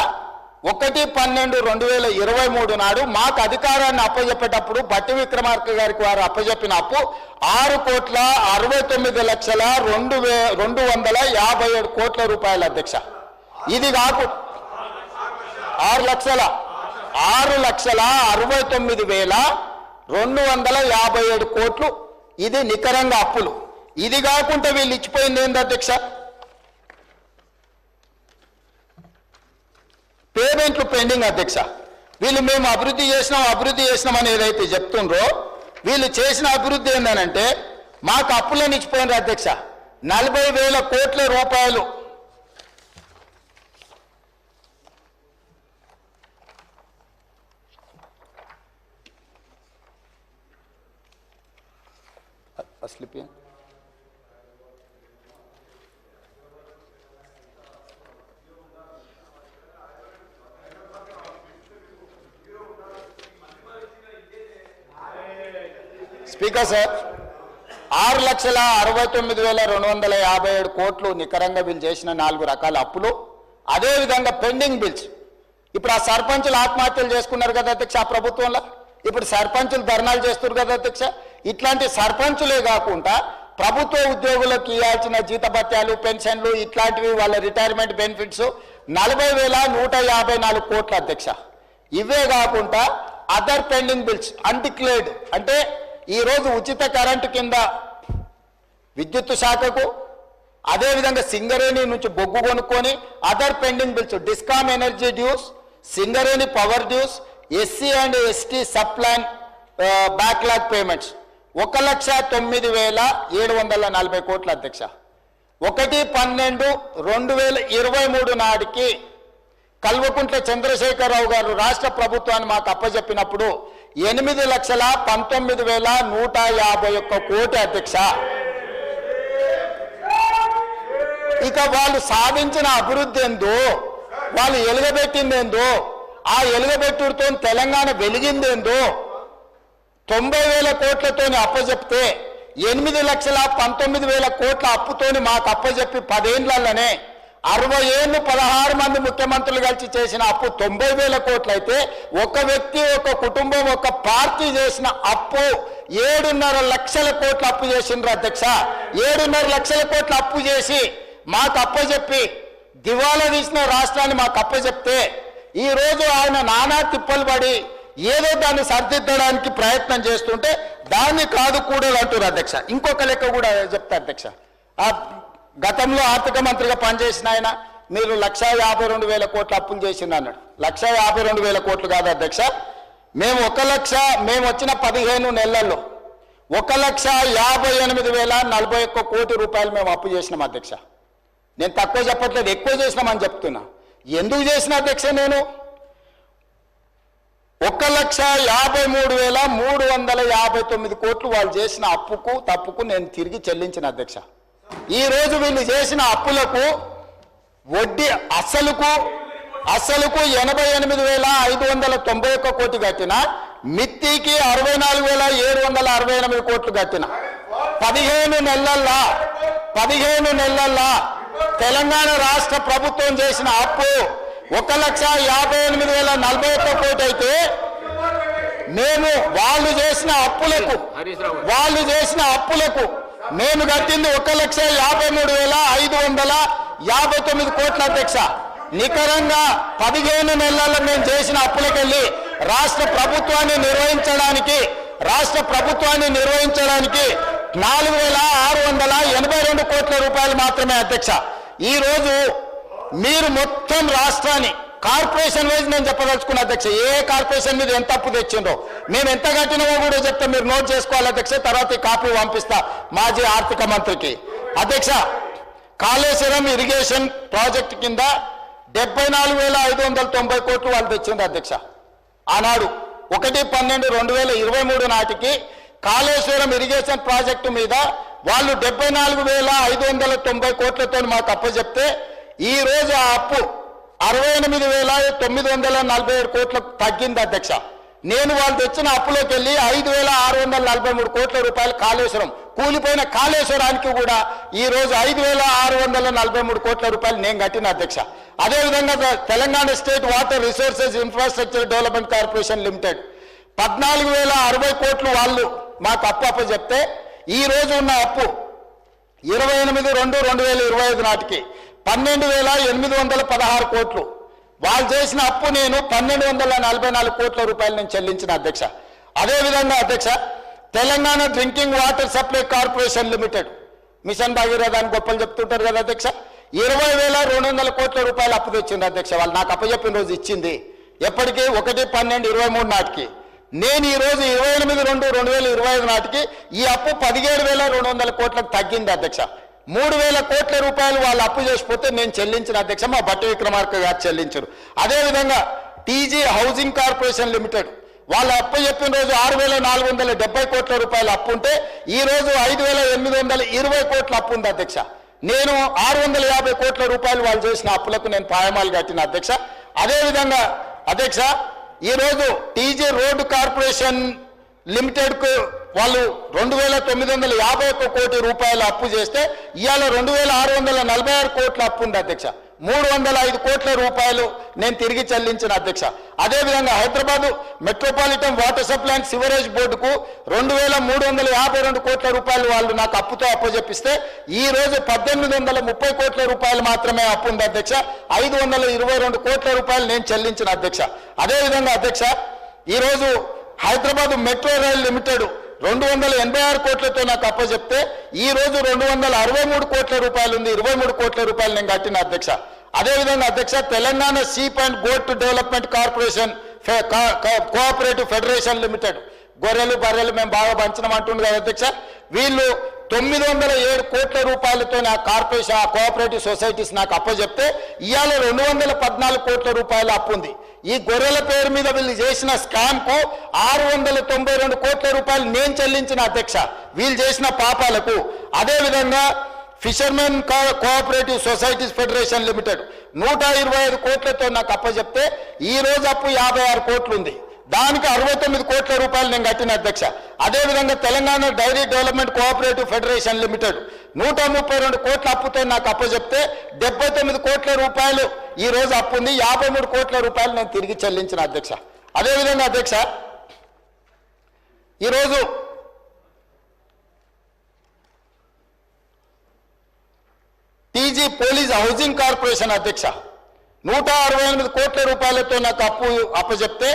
1/12/2023 నాడు మాకు అధికారాన్ని అప్పజెప్పేటప్పుడు బట్టి విక్రమార్క గారికి వారు అప్పజెప్పిన అప్పు 6,69,257 కోట్ల రూపాయల అధ్యక్ష. ఇది కాకు 6,69,257 కోట్లు ఇది నికరంగా అప్పులు. ఇది కాకుండా వీళ్ళు ఇచ్చిపోయింది ఏంది అధ్యక్ష? పేమెంట్లు పెండింగ్ అధ్యక్ష. వీళ్ళు మేము అభివృద్ధి చేసినాం అని ఏదైతే చెప్తుండ్రో వీళ్ళు చేసిన అభివృద్ధి ఏంటనంటే మాకు అప్పులను ఇచ్చిపోయినారు అధ్యక్ష. 40,000 కోట్ల రూపాయలు అసలు స్పీకర్ సార్ 6,69,257 కోట్లు నికరంగా వీళ్ళు చేసిన 4 రకాల అప్పులు. అదేవిధంగా పెండింగ్ బిల్స్. ఇప్పుడు ఆ సర్పంచులు ఆత్మహత్యలు చేసుకున్నారు కదా అధ్యక్ష ఆ ప్రభుత్వంలో. ఇప్పుడు సర్పంచులు ధర్నాలు చేస్తున్నారు కదా అధ్యక్ష. ఇట్లాంటి సర్పంచులే కాకుండా ప్రభుత్వ ఉద్యోగులకు ఇవ్వాల్సిన జీతభత్యాలు పెన్షన్లు ఇట్లాంటివి వాళ్ళ రిటైర్మెంట్ బెనిఫిట్స్ 40,154 కోట్ల అధ్యక్ష. ఇవే కాకుండా అదర్ పెండింగ్ బిల్స్ అన్డిక్లేర్డ్ అంటే ఈరోజు ఉచిత కరెంటు కింద విద్యుత్ శాఖకు అదేవిధంగా సింగరేణి నుంచి బొగ్గు కొనుక్కొని other pending bills discom energy dues Singareni power dues SC and ST సప్లైన్ బ్యాక్లాగ్ పేమెంట్స్ 1,09,740 కోట్ల అధ్యక్ష. 1/12/2023 నాటికి కల్వకుంట్ల చంద్రశేఖరరావు గారు రాష్ట్ర ప్రభుత్వాన్ని మాకు అప్పచెప్పినప్పుడు 8,19,151 కోటి అధ్యక్ష. ఇక వాళ్ళు సాధించిన అభివృద్ధి ఏందో వాళ్ళు ఎలుగబెట్టిందేందో ఆ ఎలుగబెట్టుతో తెలంగాణ వెలిగిందేందో 90,000 కోట్లతోని అప్పచెప్తే 8,19,000 కోట్ల అప్పుతోని మాకు అప్పచెప్పి 10 ఏళ్లలోనే 60 ఏళ్ళు 16 మంది ముఖ్యమంత్రులు కలిసి చేసిన అప్పు 90,000 కోట్లు అయితే ఒక వ్యక్తి ఒక కుటుంబం ఒక పార్టీ చేసిన అప్పు 7.5 లక్షల కోట్ల అప్పు చేసిండ్రు అధ్యక్ష. 7.5 లక్షల కోట్ల అప్పు చేసి మాకు అప్పచెప్పి దివాలా తీసిన రాష్ట్రాన్ని మాకు అప్పచెప్తే ఈ రోజు ఆయన నానా తిప్పలు పడి ఏదో దాన్ని సరిదిద్దడానికి ప్రయత్నం చేస్తుంటే దాన్ని కాదు కూడలు అంటారు అధ్యక్ష. ఇంకొక లెక్క కూడా చెప్తా అధ్యక్ష. గతంలో ఆర్థిక మంత్రిగా పనిచేసిన ఆయన మీరు 1,52,000 కోట్ల అప్పులు చేసింది అన్నాడు. 1,52,000 కోట్లు కాదు అధ్యక్ష. మేము మేము వచ్చిన 15 నెలల్లో 1,58,041 కోటి రూపాయలు మేము అప్పు చేసినాం అధ్యక్ష. నేను తక్కువ చెప్పట్లేదు, ఎక్కువ చేసినామని చెప్తున్నా. ఎందుకు చేసిన అధ్యక్ష? నేను 1,53,359 కోట్లు వాళ్ళు చేసిన అప్పుకు తప్పుకు నేను తిరిగి చెల్లించిన అధ్యక్ష. ఈ రోజు వీళ్ళు చేసిన అప్పులకు వడ్డీ అసలుకు 88,591 కోటి కట్టిన, మిత్తికి 64,768 కోట్లు కట్టిన. 15 నెలల్లో తెలంగాణ రాష్ట్ర ప్రభుత్వం చేసిన అప్పు 1,58,041 కోటి అయితే మేము వాళ్ళు చేసిన అప్పులకు మేము కట్టింది 1,53,559 కోట్ల అధ్యక్ష. నికరంగా 15 నెలల్లో మేము చేసిన అప్పులకెళ్ళి రాష్ట్ర ప్రభుత్వాన్ని నిర్వహించడానికి 4,682 కోట్ల రూపాయలు మాత్రమే అధ్యక్ష. ఈ రోజు మీరు మొత్తం రాష్ట్రాన్ని కార్పొరేషన్ వైజ్ నేను చెప్పదలుచుకున్న అధ్యక్ష, ఏ కార్పొరేషన్ మీద ఎంత అప్పు తెచ్చిందో మేము ఎంత కట్టినామో కూడా చెప్తే మీరు నోట్ చేసుకోవాలి అధ్యక్ష. తర్వాత ఈ కాపీ పంపిస్తా మాజీ ఆర్థిక మంత్రికి. అధ్యక్ష, కాళేశ్వరం ఇరిగేషన్ ప్రాజెక్ట్ కింద 74,590 కోట్లు వాళ్ళు తెచ్చింది అధ్యక్ష. ఆనాడు 1/12/2023 నాటికి కాళేశ్వరం ఇరిగేషన్ ప్రాజెక్టు మీద వాళ్ళు 74,590 కోట్లతో మాకు అప్పచెప్తే ఈ రోజు ఆ అప్పు 68,947 కోట్లకు తగ్గింది అధ్యక్ష. నేను వాళ్ళు తెచ్చిన అప్పులోకి వెళ్ళి 5,643 కోట్ల రూపాయలు కాళేశ్వరం కూలిపోయిన కాళేశ్వరానికి కూడా ఈ రోజు 5,643 కోట్ల రూపాయలు నేను కట్టిన అధ్యక్ష. అదేవిధంగా Telangana state water resources infrastructure development corporation limited 14,060 కోట్లు వాళ్ళు మాకు అప్పు చెప్తే ఈ రోజు ఉన్న అప్పు 28/2/2025 నాటికి 12,816 కోట్లు. వాళ్ళు చేసిన అప్పు నేను 1,244 కోట్ల రూపాయలు నేను చెల్లించిన అధ్యక్ష. అదేవిధంగా అధ్యక్ష, Telangana drinking water supply corporation limited mission Bhagiratha అని గొప్పలు చెప్తుంటారు కదా అధ్యక్ష, 20,200 కోట్ల రూపాయలు అప్పు తెచ్చింది అధ్యక్ష. వాళ్ళు నాకు అప్పచెప్పిన రోజు ఇచ్చింది ఎప్పటికీ 1/12/23 నాటికి. నేను ఈ రోజు 28/2/2025 నాటికి ఈ అప్పు 17,200 కోట్లకు తగ్గింది అధ్యక్ష. 3,000 కోట్ల రూపాయలు వాళ్ళు అప్పు చేసిపోతే నేను చెల్లించిన అధ్యక్ష, మా బట్టి విక్రమార్క గారు చెల్లించరు. అదేవిధంగా టీజీ హౌసింగ్ కార్పొరేషన్ లిమిటెడ్ వాళ్ళు అప్పు చెప్పిన రోజు 6,470 కోట్ల రూపాయలు అప్పు ఉంటే ఈ రోజు 5,820 కోట్ల అప్పు ఉంది అధ్యక్ష. నేను 650 కోట్ల రూపాయలు వాళ్ళు చేసిన అప్పులకు నేను పాయమాలు కట్టిన అధ్యక్ష. అదేవిధంగా అధ్యక్ష, ఈరోజు టీజీ రోడ్డు కార్పొరేషన్ లిమిటెడ్కు వాళ్ళు 2,951 కోటి రూపాయలు అప్పు చేస్తే ఇవాళ 2,646 కోట్ల అప్పు ఉంది అధ్యక్ష. 305 కోట్ల రూపాయలు నేను తిరిగి చెల్లించిన అధ్యక్ష. అదేవిధంగా Hyderabad metropolitan water supply and sewerage బోర్డుకు 2,352 కోట్ల రూపాయలు వాళ్ళు నాకు అప్పుతో అప్పచెప్పిస్తే ఈ రోజు 1,830 కోట్ల రూపాయలు మాత్రమే అప్పు ఉంది అధ్యక్ష. 522 కోట్ల రూపాయలు నేను చెల్లించిన అధ్యక్ష. అదేవిధంగా అధ్యక్ష, ఈరోజు హైదరాబాద్ మెట్రో రైల్ లిమిటెడ్ 286 కోట్లతో నాకు అప్పచెప్తే ఈ రోజు 263 కోట్ల రూపాయలు ఉంది. 23 కోట్ల రూపాయలు నేను కట్టిన అధ్యక్ష. అదేవిధంగా అధ్యక్ష, Telangana sheep and goat development corporation cooperative federation limited గొర్రెలు బర్రెలు మేము బాగా పంచడం అంటుంది కదా అధ్యక్ష, వీళ్ళు 907 కోట్ల రూపాయలతో నా కార్పొరేషన్ కోఆపరేటివ్ సొసైటీస్ నాకు అప్పచెప్తే ఇవాళ 214 కోట్ల రూపాయల అప్పు ఉంది. ఈ గొర్రెల పేరు మీద వీళ్ళు చేసిన స్కామ్ కు 692 కోట్ల రూపాయలు నేను చెల్లించిన అధ్యక్ష వీళ్ళు చేసిన పాపాలకు. అదేవిధంగా fishermen cooperative societies federation limited 125 కోట్లతో నాకు అప్పచెప్తే ఈ రోజు అప్పు 56 కోట్లు ఉంది. దానికి 69 కోట్ల రూపాయలు నేను కట్టిన అధ్యక్ష. అదేవిధంగా Telangana dairy development cooperative federation limited 132 కోట్ల అప్పుతో నాకు అప్పచెప్తే 79 కోట్ల రూపాయలు ఈ రోజు అప్పు ఉంది. 53 కోట్ల రూపాయలు నేను తిరిగి చెల్లించిన అధ్యక్ష. అదేవిధంగా అధ్యక్ష, ఈరోజు టీజీ పోలీస్ హౌసింగ్ కార్పొరేషన్ అధ్యక్ష 168 కోట్ల రూపాయలతో నాకు అప్పచెప్తే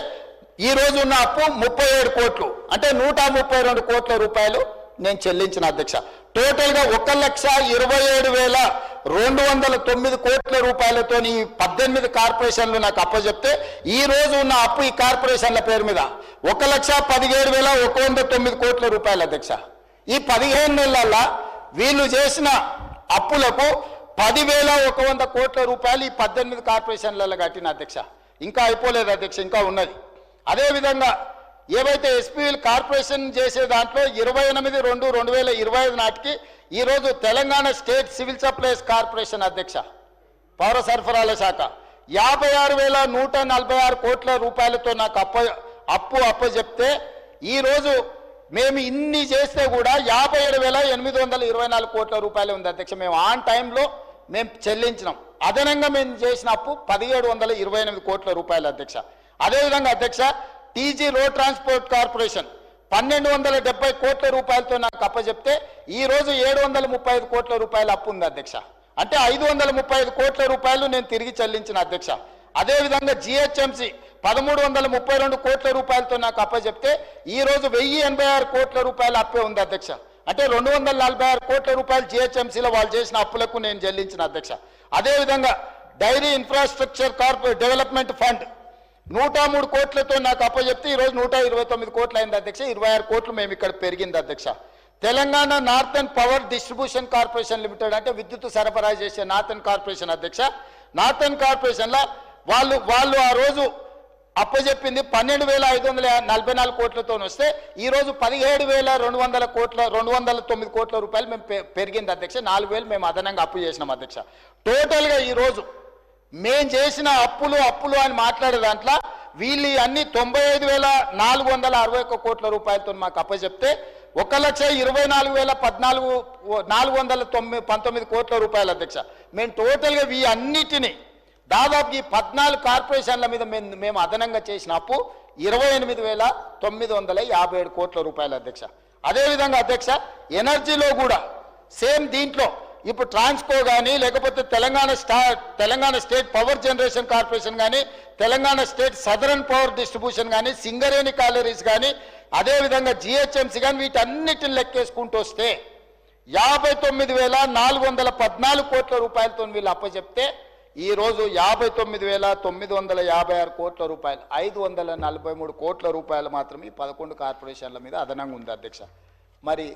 ఈ రోజు ఉన్న అప్పు 37 కోట్లు, అంటే 132 కోట్ల రూపాయలు నేను చెల్లించిన అధ్యక్ష. టోటల్ గా 1,27,209 కోట్ల రూపాయలతో ఈ 18 కార్పొరేషన్లు నాకు అప్పచెప్తే ఈ రోజు ఉన్న అప్పు ఈ కార్పొరేషన్ల పేరు మీద 1,17,109 కోట్ల రూపాయలు అధ్యక్ష. ఈ 15 నెలల వీళ్ళు చేసిన అప్పులకు 10,100 కోట్ల రూపాయలు ఈ 18 కార్పొరేషన్లలో కట్టిన అధ్యక్ష. ఇంకా అయిపోలేదు అధ్యక్ష, ఇంకా ఉన్నది. అదేవిధంగా ఏవైతే ఎస్పీఎల్ కార్పొరేషన్ చేసే దాంట్లో 28/2/2025 నాటికి ఈరోజు Telangana state civil supplies corporation అధ్యక్ష పౌర సరఫరాల శాఖ 56,146 కోట్ల రూపాయలతో నాకు అప్పు చెప్తే ఈరోజు మేము ఇన్ని చేస్తే కూడా 57,824 కోట్ల రూపాయలు ఉంది అధ్యక్ష. మేము ఆన్ టైంలో మేము చెల్లించినాం. అదనంగా మేము చేసిన అప్పు 1728 కోట్ల రూపాయలు అధ్యక్ష. అదేవిధంగా అధ్యక్ష, టీజీ రోడ్ ట్రాన్స్పోర్ట్ కార్పొరేషన్ 1270 కోట్ల రూపాయలతో నాకు అప్పచెప్తే ఈరోజు 735 కోట్ల రూపాయల అప్పు ఉంది అధ్యక్ష. అంటే 535 కోట్ల రూపాయలు నేను తిరిగి చెల్లించిన అధ్యక్ష. అదేవిధంగా జిహెచ్ఎంసి 1332 కోట్ల రూపాయలతో నాకు అప్పచెప్తే ఈరోజు 1086 కోట్ల రూపాయల అప్పే ఉంది అధ్యక్ష. అంటే 246 కోట్ల రూపాయలు జిహెచ్ఎంసీలో వాళ్ళు చేసిన అప్పులకు నేను చెల్లించిన అధ్యక్ష. అదేవిధంగా డైరీ ఇన్ఫ్రాస్ట్రక్చర్ డెవలప్మెంట్ ఫండ్ 103 కోట్లతో నాకు అప్పచెప్తే ఈరోజు 129 కోట్లు అయింది అధ్యక్ష. 26 కోట్లు మేము ఇక్కడ పెరిగింది అధ్యక్ష. Telangana northern power distribution corporation limited అంటే విద్యుత్ సరఫరా చేసే నార్థన్ కార్పొరేషన్ అధ్యక్ష. నార్థన్ కార్పొరేషన్లో వాళ్ళు ఆ రోజు అప్పచెప్పింది 12,544 కోట్లతో వస్తే ఈరోజు 17,209 కోట్ల రూపాయలు మేము పెరిగింది అధ్యక్ష. 4,000 మేము అదనంగా అప్పు చేసినాం అధ్యక్ష. టోటల్గా ఈరోజు మేము చేసిన అప్పులు అని మాట్లాడే దాంట్లో వీళ్ళు అన్ని 95,461 కోట్ల రూపాయలతో మాకు అప్పచెప్తే 1,24,419 కోట్ల రూపాయలు అధ్యక్ష. మేము టోటల్గా ఈ అన్నిటినీ దాదాపు ఈ 14 కార్పొరేషన్ల మీద మేము అదనంగా చేసిన అప్పు 28,957 కోట్ల రూపాయలు అధ్యక్ష. అదేవిధంగా అధ్యక్ష, ఎనర్జీలో కూడా సేమ్ దీంట్లో ఇప్పుడు ట్రాన్స్కో కానీ లేకపోతే Telangana state power generation corporation కానీ Telangana state southern power distribution కానీ సింగరేణి కాలరీస్ కానీ అదేవిధంగా జిహెచ్ఎంసీ కానీ వీటన్నిటిని లెక్కేసుకుంటూ వస్తే 59,414 కోట్ల రూపాయలతో వీళ్ళు అప్పచెప్తే ఈరోజు 59,956 కోట్ల రూపాయలు 543 కోట్ల రూపాయలు మాత్రమే 11 కార్పొరేషన్ల మీద అదనంగా ఉంది అధ్యక్ష. మరి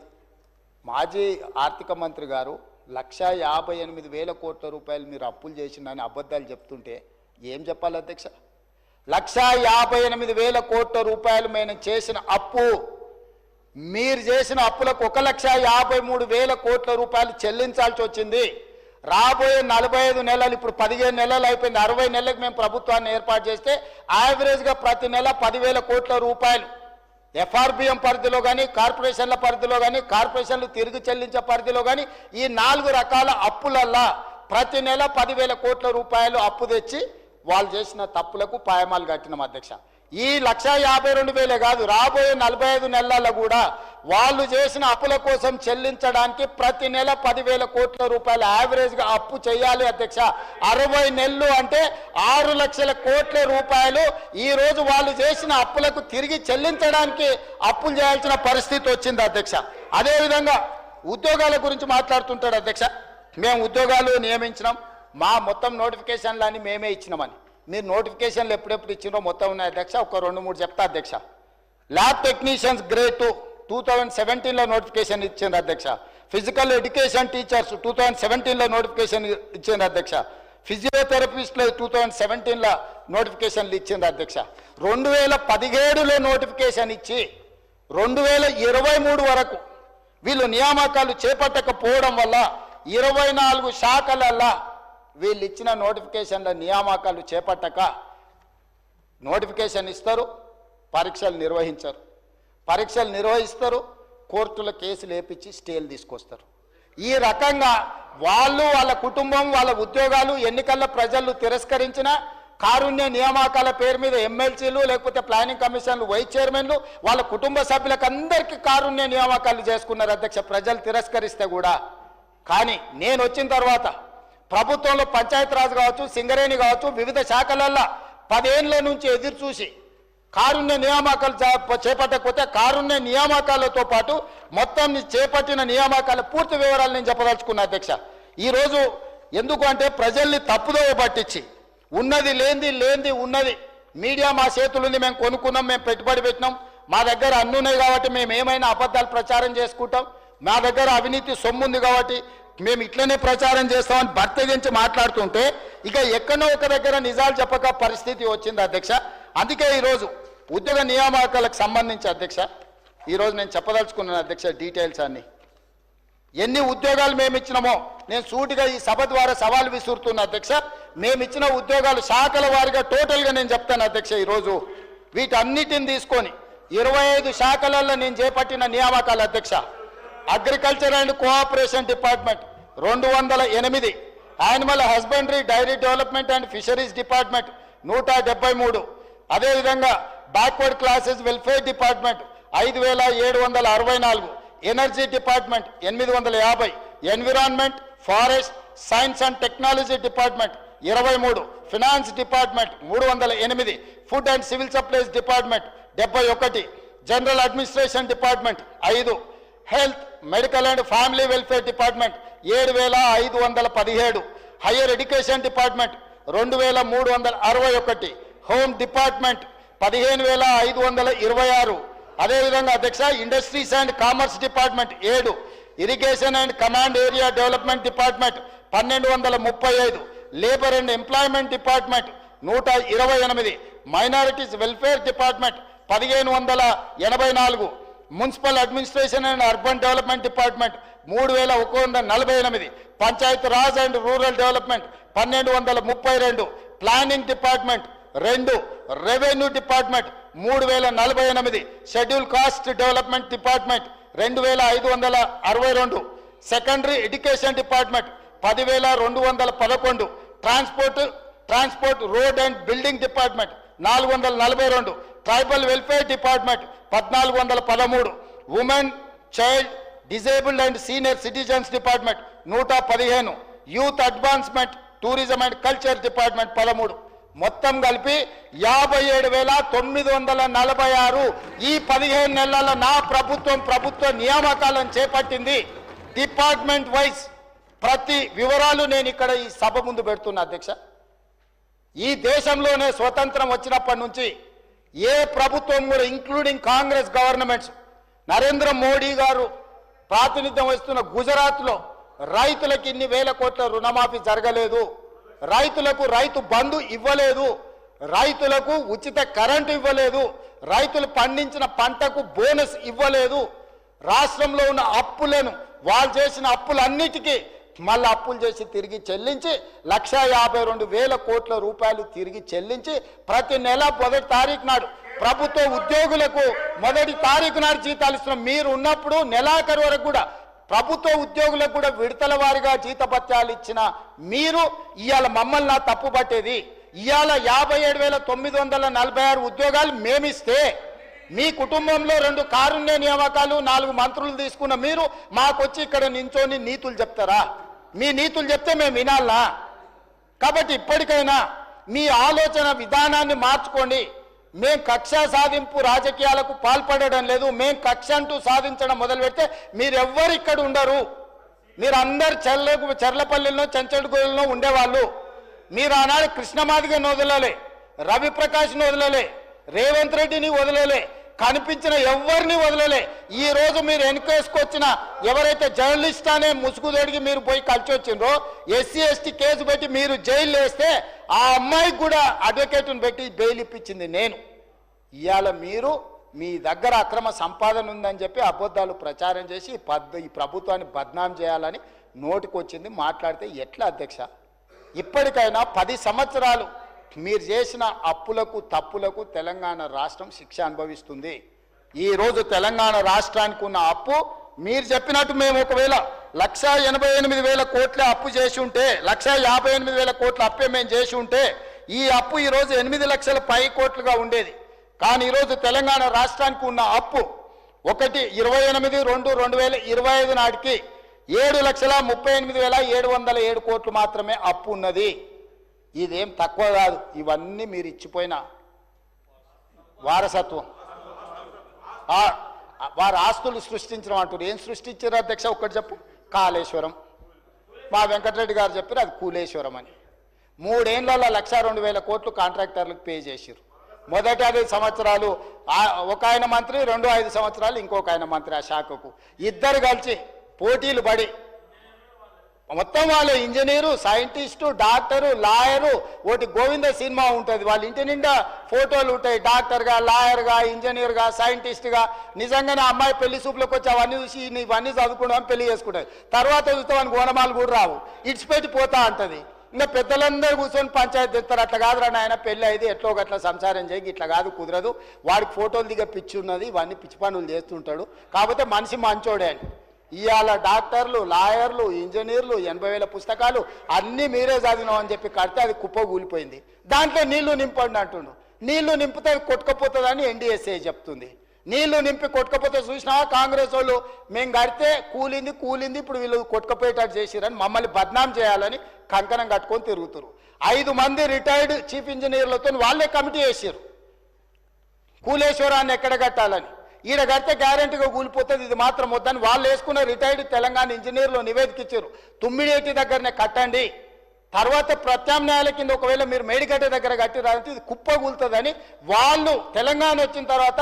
మాజీ ఆర్థిక మంత్రి గారు 1,58,000 కోట్ల రూపాయలు మీరు అప్పులు చేసిందని అబద్ధాలు చెప్తుంటే ఏం చెప్పాలి అధ్యక్ష? 1,58,000 కోట్ల రూపాయలు మేము చేసిన అప్పు, మీరు చేసిన అప్పులకు 1,53,000 కోట్ల రూపాయలు చెల్లించాల్సి వచ్చింది. రాబోయే 45 నెలలు, ఇప్పుడు 15 నెలలు అయిపోయింది, 60 నెలలకు మేము ప్రభుత్వాన్ని ఏర్పాటు చేస్తే యావరేజ్గా ప్రతి నెల 10,000 కోట్ల రూపాయలు ఎఫ్ఆర్బిఎం పరిధిలో కానీ కార్పొరేషన్ల పరిధిలో కానీ కార్పొరేషన్లు తిరిగి చెల్లించే పరిధిలో కానీ ఈ 4 రకాల అప్పులల్లా ప్రతి నెల 10,000 కోట్ల రూపాయలు అప్పు తెచ్చి వాళ్ళు చేసిన తప్పులకు పాయమాలు కట్టినాం అధ్యక్ష. ఈ 1,52,000 కాదు, రాబోయే 45 నెలల్లో కూడా వాళ్ళు చేసిన అప్పుల కోసం చెల్లించడానికి ప్రతి నెల 10,000 కోట్ల రూపాయలు యావరేజ్గా అప్పు చేయాలి అధ్యక్ష. 60 నెలలు అంటే 6 లక్షల కోట్ల రూపాయలు ఈ రోజు వాళ్ళు చేసిన అప్పులకు తిరిగి చెల్లించడానికి అప్పులు చేయాల్సిన పరిస్థితి వచ్చింది అధ్యక్ష. అదేవిధంగా ఉద్యోగాల గురించి మాట్లాడుతుంటాడు అధ్యక్ష. మేము ఉద్యోగాలు నియమించినాం, మా మొత్తం నోటిఫికేషన్లన్నీ మేమే ఇచ్చినామని. మీరు నోటిఫికేషన్లు ఎప్పుడెప్పుడు ఇచ్చినో మొత్తం ఉన్నాయి అధ్యక్ష. ఒక 2-3 చెప్తా అధ్యక్ష. ల్యాబ్ టెక్నీషియన్స్ గ్రేడ్ 2 2017లో నోటిఫికేషన్ ఇచ్చింది అధ్యక్ష. ఫిజికల్ ఎడ్యుకేషన్ టీచర్స్ 2017లో నోటిఫికేషన్ ఇచ్చింది అధ్యక్ష. ఫిజియోథెరపిస్టులు 2017లో నోటిఫికేషన్లు ఇచ్చింది అధ్యక్ష. 2017లో నోటిఫికేషన్ ఇచ్చి 2023 వరకు వీళ్ళు నియామకాలు చేపట్టకపోవడం వల్ల 24 శాఖలల్లా వీళ్ళు ఇచ్చిన నోటిఫికేషన్ల నియామకాలు చేపట్టక నోటిఫికేషన్ ఇస్తారు, పరీక్షలు నిర్వహించరు, పరీక్షలు నిర్వహిస్తారు, కోర్టుల కేసులు వేపించి స్టేలు తీసుకొస్తారు. ఈ రకంగా వాళ్ళు, వాళ్ళ కుటుంబం, వాళ్ళ ఉద్యోగాలు ఎన్నికల్లో ప్రజలు తిరస్కరించిన కారుణ్య నియామకాల పేరు మీద ఎమ్మెల్సీలు లేకపోతే ప్లానింగ్ కమిషన్లు వైస్ చైర్మన్లు వాళ్ళ కుటుంబ సభ్యులకు అందరికీ కారుణ్య నియామకాలు చేసుకున్నారు అధ్యక్ష, ప్రజలు తిరస్కరిస్తే కూడా. కానీ నేను వచ్చిన తర్వాత ప్రభుత్వంలో పంచాయతీరాజ్ కావచ్చు, సింగరేణి కావచ్చు, వివిధ శాఖలల్లో 10 ఏళ్ల నుంచి ఎదురు చూసి కారుణ్య నియామకాలు చేపట్టకపోతే కారుణ్య నియామకాలతో పాటు మొత్తం చేపట్టిన నియామకాల పూర్తి వివరాలు నేను చెప్పదలుచుకున్నా అధ్యక్ష. ఈరోజు ఎందుకు అంటే ప్రజల్ని తప్పుదోవ పట్టించి ఉన్నది లేనిది ఉన్నది మీడియా మా చేతులుంది, మేము కొనుక్కున్నాం, మేము పెట్టుబడి పెట్టినాం, మా దగ్గర అన్ని ఉన్నాయి కాబట్టి మేము ఏమైనా అబద్ధాలు ప్రచారం చేసుకుంటాం, మా దగ్గర అవినీతి సొమ్ము ఉంది కాబట్టి మేము ఇట్లనే ప్రచారం చేస్తామని బర్తగించి మాట్లాడుతుంటే ఇక ఎక్కడో ఒక దగ్గర నిజాలు చెప్పక పరిస్థితి వచ్చింది అధ్యక్ష. అందుకే ఈరోజు ఉద్యోగ నియామకాలకు సంబంధించి అధ్యక్ష ఈరోజు నేను చెప్పదలుచుకున్నాను అధ్యక్ష డీటెయిల్స్ అన్ని. ఎన్ని ఉద్యోగాలు మేము ఇచ్చినామో నేను సూటిగా ఈ సభ ద్వారా సవాల్ విసురుతున్నా అధ్యక్ష. మేము ఇచ్చిన ఉద్యోగాలు శాఖల వారిగా టోటల్గా నేను చెప్తాను అధ్యక్ష. ఈరోజు వీటన్నిటిని తీసుకొని 25 శాఖలలో నేను చేపట్టిన నియామకాల అధ్యక్ష. Agriculture and cooperation department 208, animal husbandry dairy development and fisheries department 173, అదేవిధంగా backward classes welfare department 5764, energy department 850, environment forest science and technology department 23, finance department 308, food and civil supplies department 71, general administration department 5, health medical and family welfare department 7517, higher education department 2361, home department 15526, అదేవిధంగా అధ్యక్ష industries and commerce department 7, irrigation and command area development department 1235, labour and employment department 128, minorities welfare department 1584, municipal administration and urban development department 3148, Panchayat Raj and rural development 1232, planning department 2, revenue department 3048, schedule caste development department 2562, secondary education department 10211, transport road and building department 442, tribal welfare department 1413, women child disabled and senior citizens department 115, youth advancement tourism and culture department 13, మొత్తం కలిపి 57,946 ఈ 15 నెలల నా ప్రభుత్వ నియామకాలను చేపట్టింది. Department wise ప్రతి వివరాలు నేను ఇక్కడ ఈ సభ ముందు పెడుతున్నా అధ్యక్ష. ఈ దేశంలోనే స్వతంత్రం వచ్చినప్పటి నుంచి ఏ ప్రభుత్వం కూడా including Congress governments, Narendra Modi గారు ప్రాతినిధ్యం వహిస్తున్న గుజరాత్లో రైతులకు ఇన్ని వేల కోట్ల రుణమాఫీ జరగలేదు, రైతులకు రైతు బంధు ఇవ్వలేదు, రైతులకు ఉచిత కరెంటు ఇవ్వలేదు, రైతులు పండించిన పంటకు బోనస్ ఇవ్వలేదు. రాష్ట్రంలో ఉన్న అప్పులను వాళ్ళు చేసిన అప్పులన్నిటికీ మళ్ళీ అప్పులు చేసి తిరిగి చెల్లించి 1,52,000 కోట్ల రూపాయలు తిరిగి చెల్లించి ప్రతి నెల 1వ తారీఖు నాడు ప్రభుత్వ ఉద్యోగులకు 1వ తారీఖు నాడు జీతాలు ఇస్తున్నాం. మీరు ఉన్నప్పుడు నెలాఖరు వరకు కూడా ప్రభుత్వ ఉద్యోగులకు కూడా విడతల వారీగా జీతభత్యాలు ఇచ్చిన మీరు ఇవాళ మమ్మల్ని నా తప్పు పట్టేది. ఇవాళ 57,946 ఉద్యోగాలు మేమిస్తే మీ కుటుంబంలో 2 కారుణ్య నియామకాలు 4 మంత్రులు తీసుకున్న మీరు మాకొచ్చి ఇక్కడ నించోని నీతులు చెప్తారా? మీ నీతులు చెప్తే మేము వినాలా? కాబట్టి ఇప్పటికైనా మీ ఆలోచన విధానాన్ని మార్చుకోండి. మేం కక్ష సాధింపు రాజకీయాలకు పాల్పడడం లేదు. మేం కక్ష అంటూ సాధించడం మొదలు పెడితే మీరెవ్వరు ఇక్కడ ఉండరు. మీరు అందరు చర్లపల్లిలో చెంచడుగోలులో ఉండేవాళ్ళు. మీరు ఆనాడు కృష్ణమాదిగని వదలలే, రవిప్రకాష్ని వదలలే, రేవంత్ రెడ్డిని వదలలే, కనిపించిన ఎవరిని వదలలే. ఈ రోజు మీరు వెనుకేసుకొచ్చిన ఎవరైతే జర్నలిస్ట్ అనే ముసుగుదొడిగి మీరు పోయి కలిసి వచ్చిండ్రో ఎస్సీ ఎస్టీ కేసు పెట్టి మీరు జైలు వేస్తే ఆ అమ్మాయికి కూడా అడ్వకేట్ని పెట్టి బెయిల్ ఇప్పించింది నేను. ఇవాళ మీరు మీ దగ్గర అక్రమ సంపాదన ఉందని చెప్పి అబద్ధాలు ప్రచారం చేసి ఈ ప్రభుత్వాన్ని బద్నాం చేయాలని నోటికొచ్చింది మాట్లాడితే ఎట్లా అధ్యక్ష? ఇప్పటికైనా 10 సంవత్సరాలు మీరు చేసిన అప్పులకు తప్పులకు తెలంగాణ రాష్ట్రం శిక్ష అనుభవిస్తుంది. ఈరోజు తెలంగాణ రాష్ట్రానికి ఉన్న అప్పు మీరు చెప్పినట్టు మేము ఒకవేళ 1,88,000 కోట్ల అప్పు చేసి ఉంటే 1,58,000 కోట్ల అప్పే మేము చేసి ఉంటే ఈ అప్పు ఈరోజు 8 లక్షల పై కోట్లుగా ఉండేది. కానీ ఈరోజు తెలంగాణ రాష్ట్రానికి ఉన్న అప్పు 1/28/2/2025 నాటికి 7,38,707 కోట్లు మాత్రమే అప్పు ఉన్నది. ఇదేం తక్కువ కాదు. ఇవన్నీ మీరు ఇచ్చిపోయిన వారసత్వం. వారు ఆస్తులు సృష్టించడం అంటారు. ఏం సృష్టించారు అధ్యక్ష? ఒక్కటి చెప్పు. కాళేశ్వరం. మా వెంకటరెడ్డి గారు చెప్పారు అది కూలేశ్వరం అని. 3 ఏళ్లలో 1,02,000 కోట్లు కాంట్రాక్టర్లకు పే చేశారు. మొదటి 5 సంవత్సరాలు ఒక ఆయన మంత్రి, 5 సంవత్సరాలు ఇంకొక ఆయన మంత్రి. ఆ శాఖకు ఇద్దరు కలిసి పోటీలు పడి మొత్తం వాళ్ళు ఇంజనీరు, సైంటిస్టు, డాక్టరు, లాయరు, ఒకటి గోవింద సినిమా ఉంటుంది. వాళ్ళ ఇంటి నిండా ఫోటోలు ఉంటాయి. డాక్టర్గా, లాయర్గా, ఇంజనీర్గా, సైంటిస్ట్గా. నిజంగానే అమ్మాయి పెళ్లి చూపులకు వచ్చి అవన్నీ చూసి ఇవన్నీ చదువుకుంటామని పెళ్లి చేసుకుంటాయి. తర్వాత చూస్తే వానికి ఓనమాలు కూడా రావు, ఇడిచిపెట్టి పోతా ఉంటుంది. ఇంకా పెద్దలందరూ కూర్చొని పంచాయతీ తెస్తారు. అట్లా కాదురా నాయన, పెళ్ళి అయితే ఎట్లో గట్లా సంసారం చేయి, ఇట్లా కాదు కుదరదు, వాడికి ఫోటోలు దిగ పిచ్చి ఉన్నది, ఇవన్నీ పిచ్చి పనులు చేస్తుంటాడు, కాకపోతే మనిషి మంచోడే అని. ఇవాళ డాక్టర్లు, లాయర్లు, ఇంజనీర్లు 80,000 పుస్తకాలు అన్నీ మీరే చదివినాం అని చెప్పి కడితే అది కుప్ప కూలిపోయింది. దాంట్లో నీళ్లు నింపండి అంటుండు. నీళ్లు నింపితే కొట్టుకపోతుందని NDSA చెప్తుంది. నీళ్లు నింపి కొట్టుకపోతే చూసినావా కాంగ్రెస్ వాళ్ళు, మేము కడితే కూలింది ఇప్పుడు వీళ్ళు కొట్టుకపోయేటట్టు చేసిరని మమ్మల్ని బద్నాం చేయాలని కంకణం కట్టుకొని తిరుగుతారు. 5 మంది రిటైర్డ్ చీఫ్ ఇంజనీర్లతో వాళ్ళే కమిటీ వేసారు కూలేశ్వరాన్ని ఎక్కడ కట్టాలని. ఈడ కడితే గ్యారెంటీగా కూలిపోతుంది, ఇది మాత్రం వద్దని వాళ్ళు వేసుకున్న రిటైర్డ్ తెలంగాణ ఇంజనీర్లు నివేదిక ఇచ్చారు. తుమ్మిడేటి దగ్గరనే కట్టండి, తర్వాత ప్రత్యామ్నాయాల కింద ఒకవేళ మీరు మేడిగడ్డ దగ్గర కట్టిరంటే ఇది కుప్ప కూలుతుందని వాళ్ళు తెలంగాణ వచ్చిన తర్వాత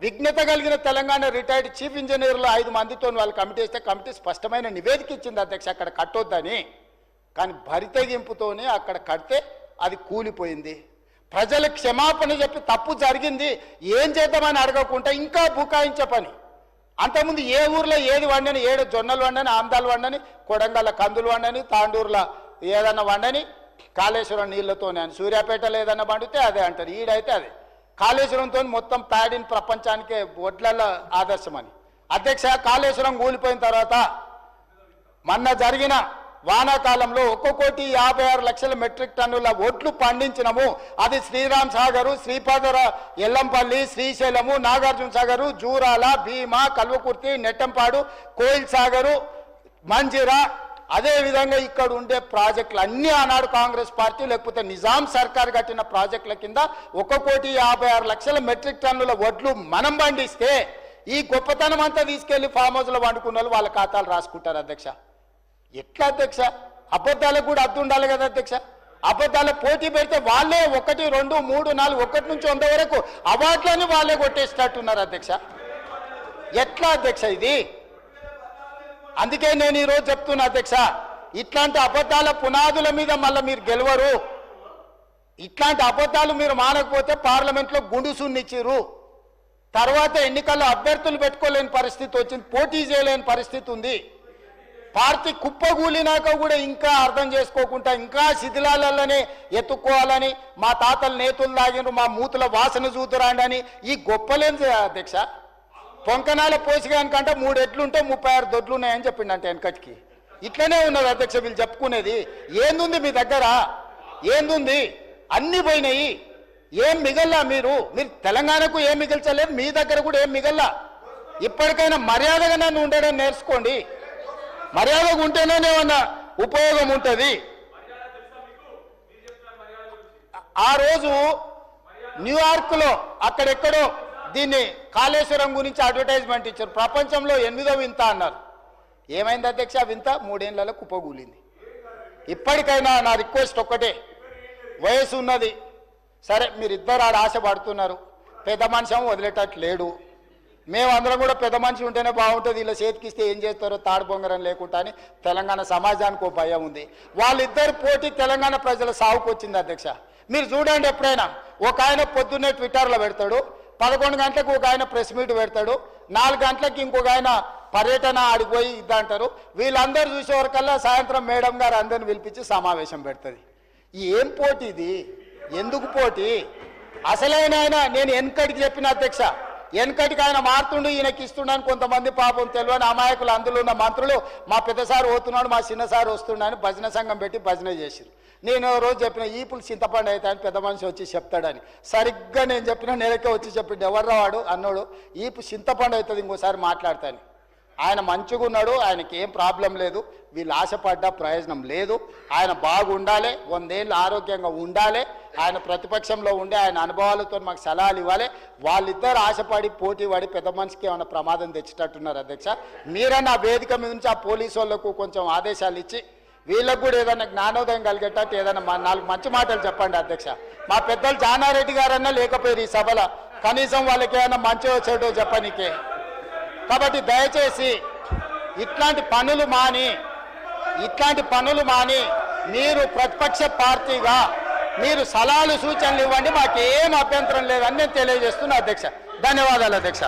విజ్ఞత కలిగిన తెలంగాణ రిటైర్డ్ చీఫ్ ఇంజనీర్లు 5 మందితో వాళ్ళు కమిటీ వేస్తే కమిటీ స్పష్టమైన నివేదిక ఇచ్చింది అధ్యక్ష అక్కడ కట్టొద్దని. కానీ భరితెగింపుతోనే అక్కడ కడితే అది కూలిపోయింది. ప్రజల క్షమాపణ చెప్పి తప్పు జరిగింది ఏం చేద్దామని అడగకుండా ఇంకా బుకాయించే పని. అంతకుముందు ఏ ఊర్లో ఏది వండని, 7 జొన్నలు వండని, ఆమ్దాలు వండని, కొడంగల్ల కందులు వండని, తాండూరులో ఏదన్నా వండని, కాళేశ్వరం నీళ్లతోనే అని. సూర్యాపేటలో ఏదన్నా వండితే అదే అంటారు, ఈడైతే అదే. కాళేశ్వరంతో మొత్తం ప్యాడిన్ ప్రపంచానికే వడ్ల ఆదర్శమని. అధ్యక్ష కాళేశ్వరం కూలిపోయిన తర్వాత మొన్న జరిగిన వానాకాలంలో 1,56,00,000 మెట్రిక్ టన్నుల ఒడ్లు పండించినము. అది శ్రీరామ్ సాగరు, శ్రీపాదర, ఎల్లంపల్లి, శ్రీశైలము, నాగార్జున సాగరు, జూరాల, భీమా, కల్వకుర్తి, నెట్టంపాడు, కోయిల్ సాగరు, మంజిరా, అదేవిధంగా ఇక్కడ ఉండే ప్రాజెక్టులు అన్నీ ఆనాడు కాంగ్రెస్ పార్టీ లేకపోతే నిజాం సర్కార్ కట్టిన ప్రాజెక్టుల కింద 1,56,00,000 మెట్రిక్ టన్నుల వడ్లు మనం పండిస్తే ఈ గొప్పతనం అంతా తీసుకెళ్లి ఫామ్ హౌస్లో వండుకున్న వాళ్ళు వాళ్ళ ఖాతాలు రాసుకుంటారు అధ్యక్ష. ఎట్లా అధ్యక్ష? అబద్ధాలకు కూడా అర్థం ఉండాలి కదా అధ్యక్ష. అబద్ధాల పోటీ పెడితే వాళ్ళే 1, 2, 3, 4 1 నుంచి 100 వరకు అవార్డులని వాళ్ళే కొట్టేసేటట్టున్నారు అధ్యక్ష. ఎట్లా అధ్యక్ష ఇది? అందుకే నేను ఈరోజు చెప్తున్నా అధ్యక్ష, ఇట్లాంటి అబద్ధాల పునాదుల మీద మళ్ళీ మీరు గెలవరు. ఇట్లాంటి అబద్ధాలు మీరు మానకపోతే పార్లమెంట్లో గుండుసున్నిచ్చిరు, తర్వాత ఎన్నికల్లో అభ్యర్థులు పెట్టుకోలేని పరిస్థితి వచ్చింది, పోటీ చేయలేని పరిస్థితి ఉంది. పార్టీ కుప్పగూలినాక కూడా ఇంకా అర్థం చేసుకోకుండా ఇంకా శిథిలాలలోనే ఎత్తుక్కోవాలని, మా తాతలు నేతులు తాగినారు, మా మూతుల వాసన చూతురాండి అని ఈ గొప్పలేని అధ్యక్ష. పొంకనాల పోసిగానికంటే 3 ఎడ్లుంటే 36 దొడ్లు ఉన్నాయని చెప్పిండంటే వెనకటికి. ఇట్లనే ఉన్నది అధ్యక్ష వీళ్ళు చెప్పుకునేది. ఏందుంది మీ దగ్గర? ఏందుంది? అన్ని పోయినాయి, ఏం మిగల్లా. మీరు తెలంగాణకు ఏం మిగిల్చలేదు, మీ దగ్గర కూడా ఏం మిగల్లా. ఇప్పటికైనా మర్యాదగా నన్ను ఉండడం నేర్చుకోండి. మర్యాదగా ఉంటేనే ఏమన్నా ఉపయోగం ఉంటుంది. ఆ రోజు న్యూయార్క్లో అక్కడెక్కడో దీన్ని కాళేశ్వరం గురించి అడ్వర్టైజ్మెంట్ ఇచ్చారు, ప్రపంచంలో 8వ వింత అన్నారు. ఏమైంది అధ్యక్ష వింత? 3 ఏళ్లలో కుప్పగూలింది. ఇప్పటికైనా నా రిక్వెస్ట్ ఒక్కటే, వయసు ఉన్నది సరే, మీరిద్దరు ఆడ ఆశ పడుతున్నారు, పెద్ద మనిషి వదిలేటట్టు లేడు. మేమందరం కూడా పెద్ద మనిషి ఉంటేనే బాగుంటుంది, ఇలా చేతికిస్తే ఏం చేస్తారో తాడు బొంగరం లేకుండా అని తెలంగాణ సమాజానికి ఒక భయం ఉంది. వాళ్ళిద్దరు పోటీ తెలంగాణ ప్రజల సాగుకు వచ్చింది అధ్యక్ష. మీరు చూడండి, ఎప్పుడైనా ఒక ఆయన పొద్దున్నే ట్విట్టర్లో పెడతాడు, 11 గంటలకు ఒక ఆయన ప్రెస్ మీట్ పెడతాడు, 4 గంటలకు ఇంకొక ఆయన పర్యటన ఆడిపోయి ఇద్దంటారు. వీళ్ళందరూ చూసేవరకల్లా సాయంత్రం మేడం గారు అందరిని పిలిపించి సమావేశం పెడుతుంది. ఏం పోటీ ఇది? ఎందుకు పోటీ? అసలైన ఆయన నేను వెనకటికి చెప్పిన అధ్యక్ష, వెనకటికి ఆయన మారుతుండు, ఈయనకి ఇస్తున్నాను. కొంతమంది పాపం తెలియని అమాయకులు అందులో ఉన్న మంత్రులు మా పెద్దసారి పోతున్నాడు, మా చిన్నసారి వస్తున్నాడు భజన సంఘం పెట్టి భజన చేసిరు. నేను రోజు చెప్పిన ఈపులు చింతపండు అయితే అని పెద్ద మనిషి వచ్చి చెప్తాడని. సరిగ్గా నేను చెప్పిన నెలకే వచ్చి చెప్పిండు, ఎవర్రా వాడు అన్నాడు, ఈపు చింతపండు అవుతుంది ఇంకోసారి మాట్లాడతాను. ఆయన మంచిగా ఉన్నాడు, ఆయనకి ఏం ప్రాబ్లం లేదు, వీళ్ళు ఆశపడ్డ ప్రయోజనం లేదు. ఆయన బాగుండాలి, 100 ఏళ్ళు ఆరోగ్యంగా ఉండాలి, ఆయన ప్రతిపక్షంలో ఉండే ఆయన అనుభవాలతో మాకు సలహాలు ఇవ్వాలి. వాళ్ళిద్దరు ఆశపడి పోటీ పడి పెద్ద మనిషికి ఏమైనా ప్రమాదం తెచ్చేటట్టున్నారు అధ్యక్ష. మీరన్నా వేదిక మీద నుంచి ఆ పోలీసు వాళ్ళకు కొంచెం ఆదేశాలు ఇచ్చి వీళ్ళకు కూడా ఏదైనా జ్ఞానోదయం కలిగేటట్టు ఏదైనా 4 మంచి మాటలు చెప్పండి అధ్యక్ష. మా పెద్దలు జానారెడ్డి గారన్నా లేకపోయారు ఈ సభలో, కనీసం వాళ్ళకి ఏమైనా మంచి వచ్చేటో చెప్పనీకే. కాబట్టి దయచేసి ఇట్లాంటి పనులు మాని మీరు ప్రతిపక్ష పార్టీగా మీరు సలహాలు సూచనలు ఇవ్వండి, మాకేం అభ్యంతరం లేదని నేను తెలియజేస్తున్నా అధ్యక్ష. ధన్యవాదాలు అధ్యక్ష.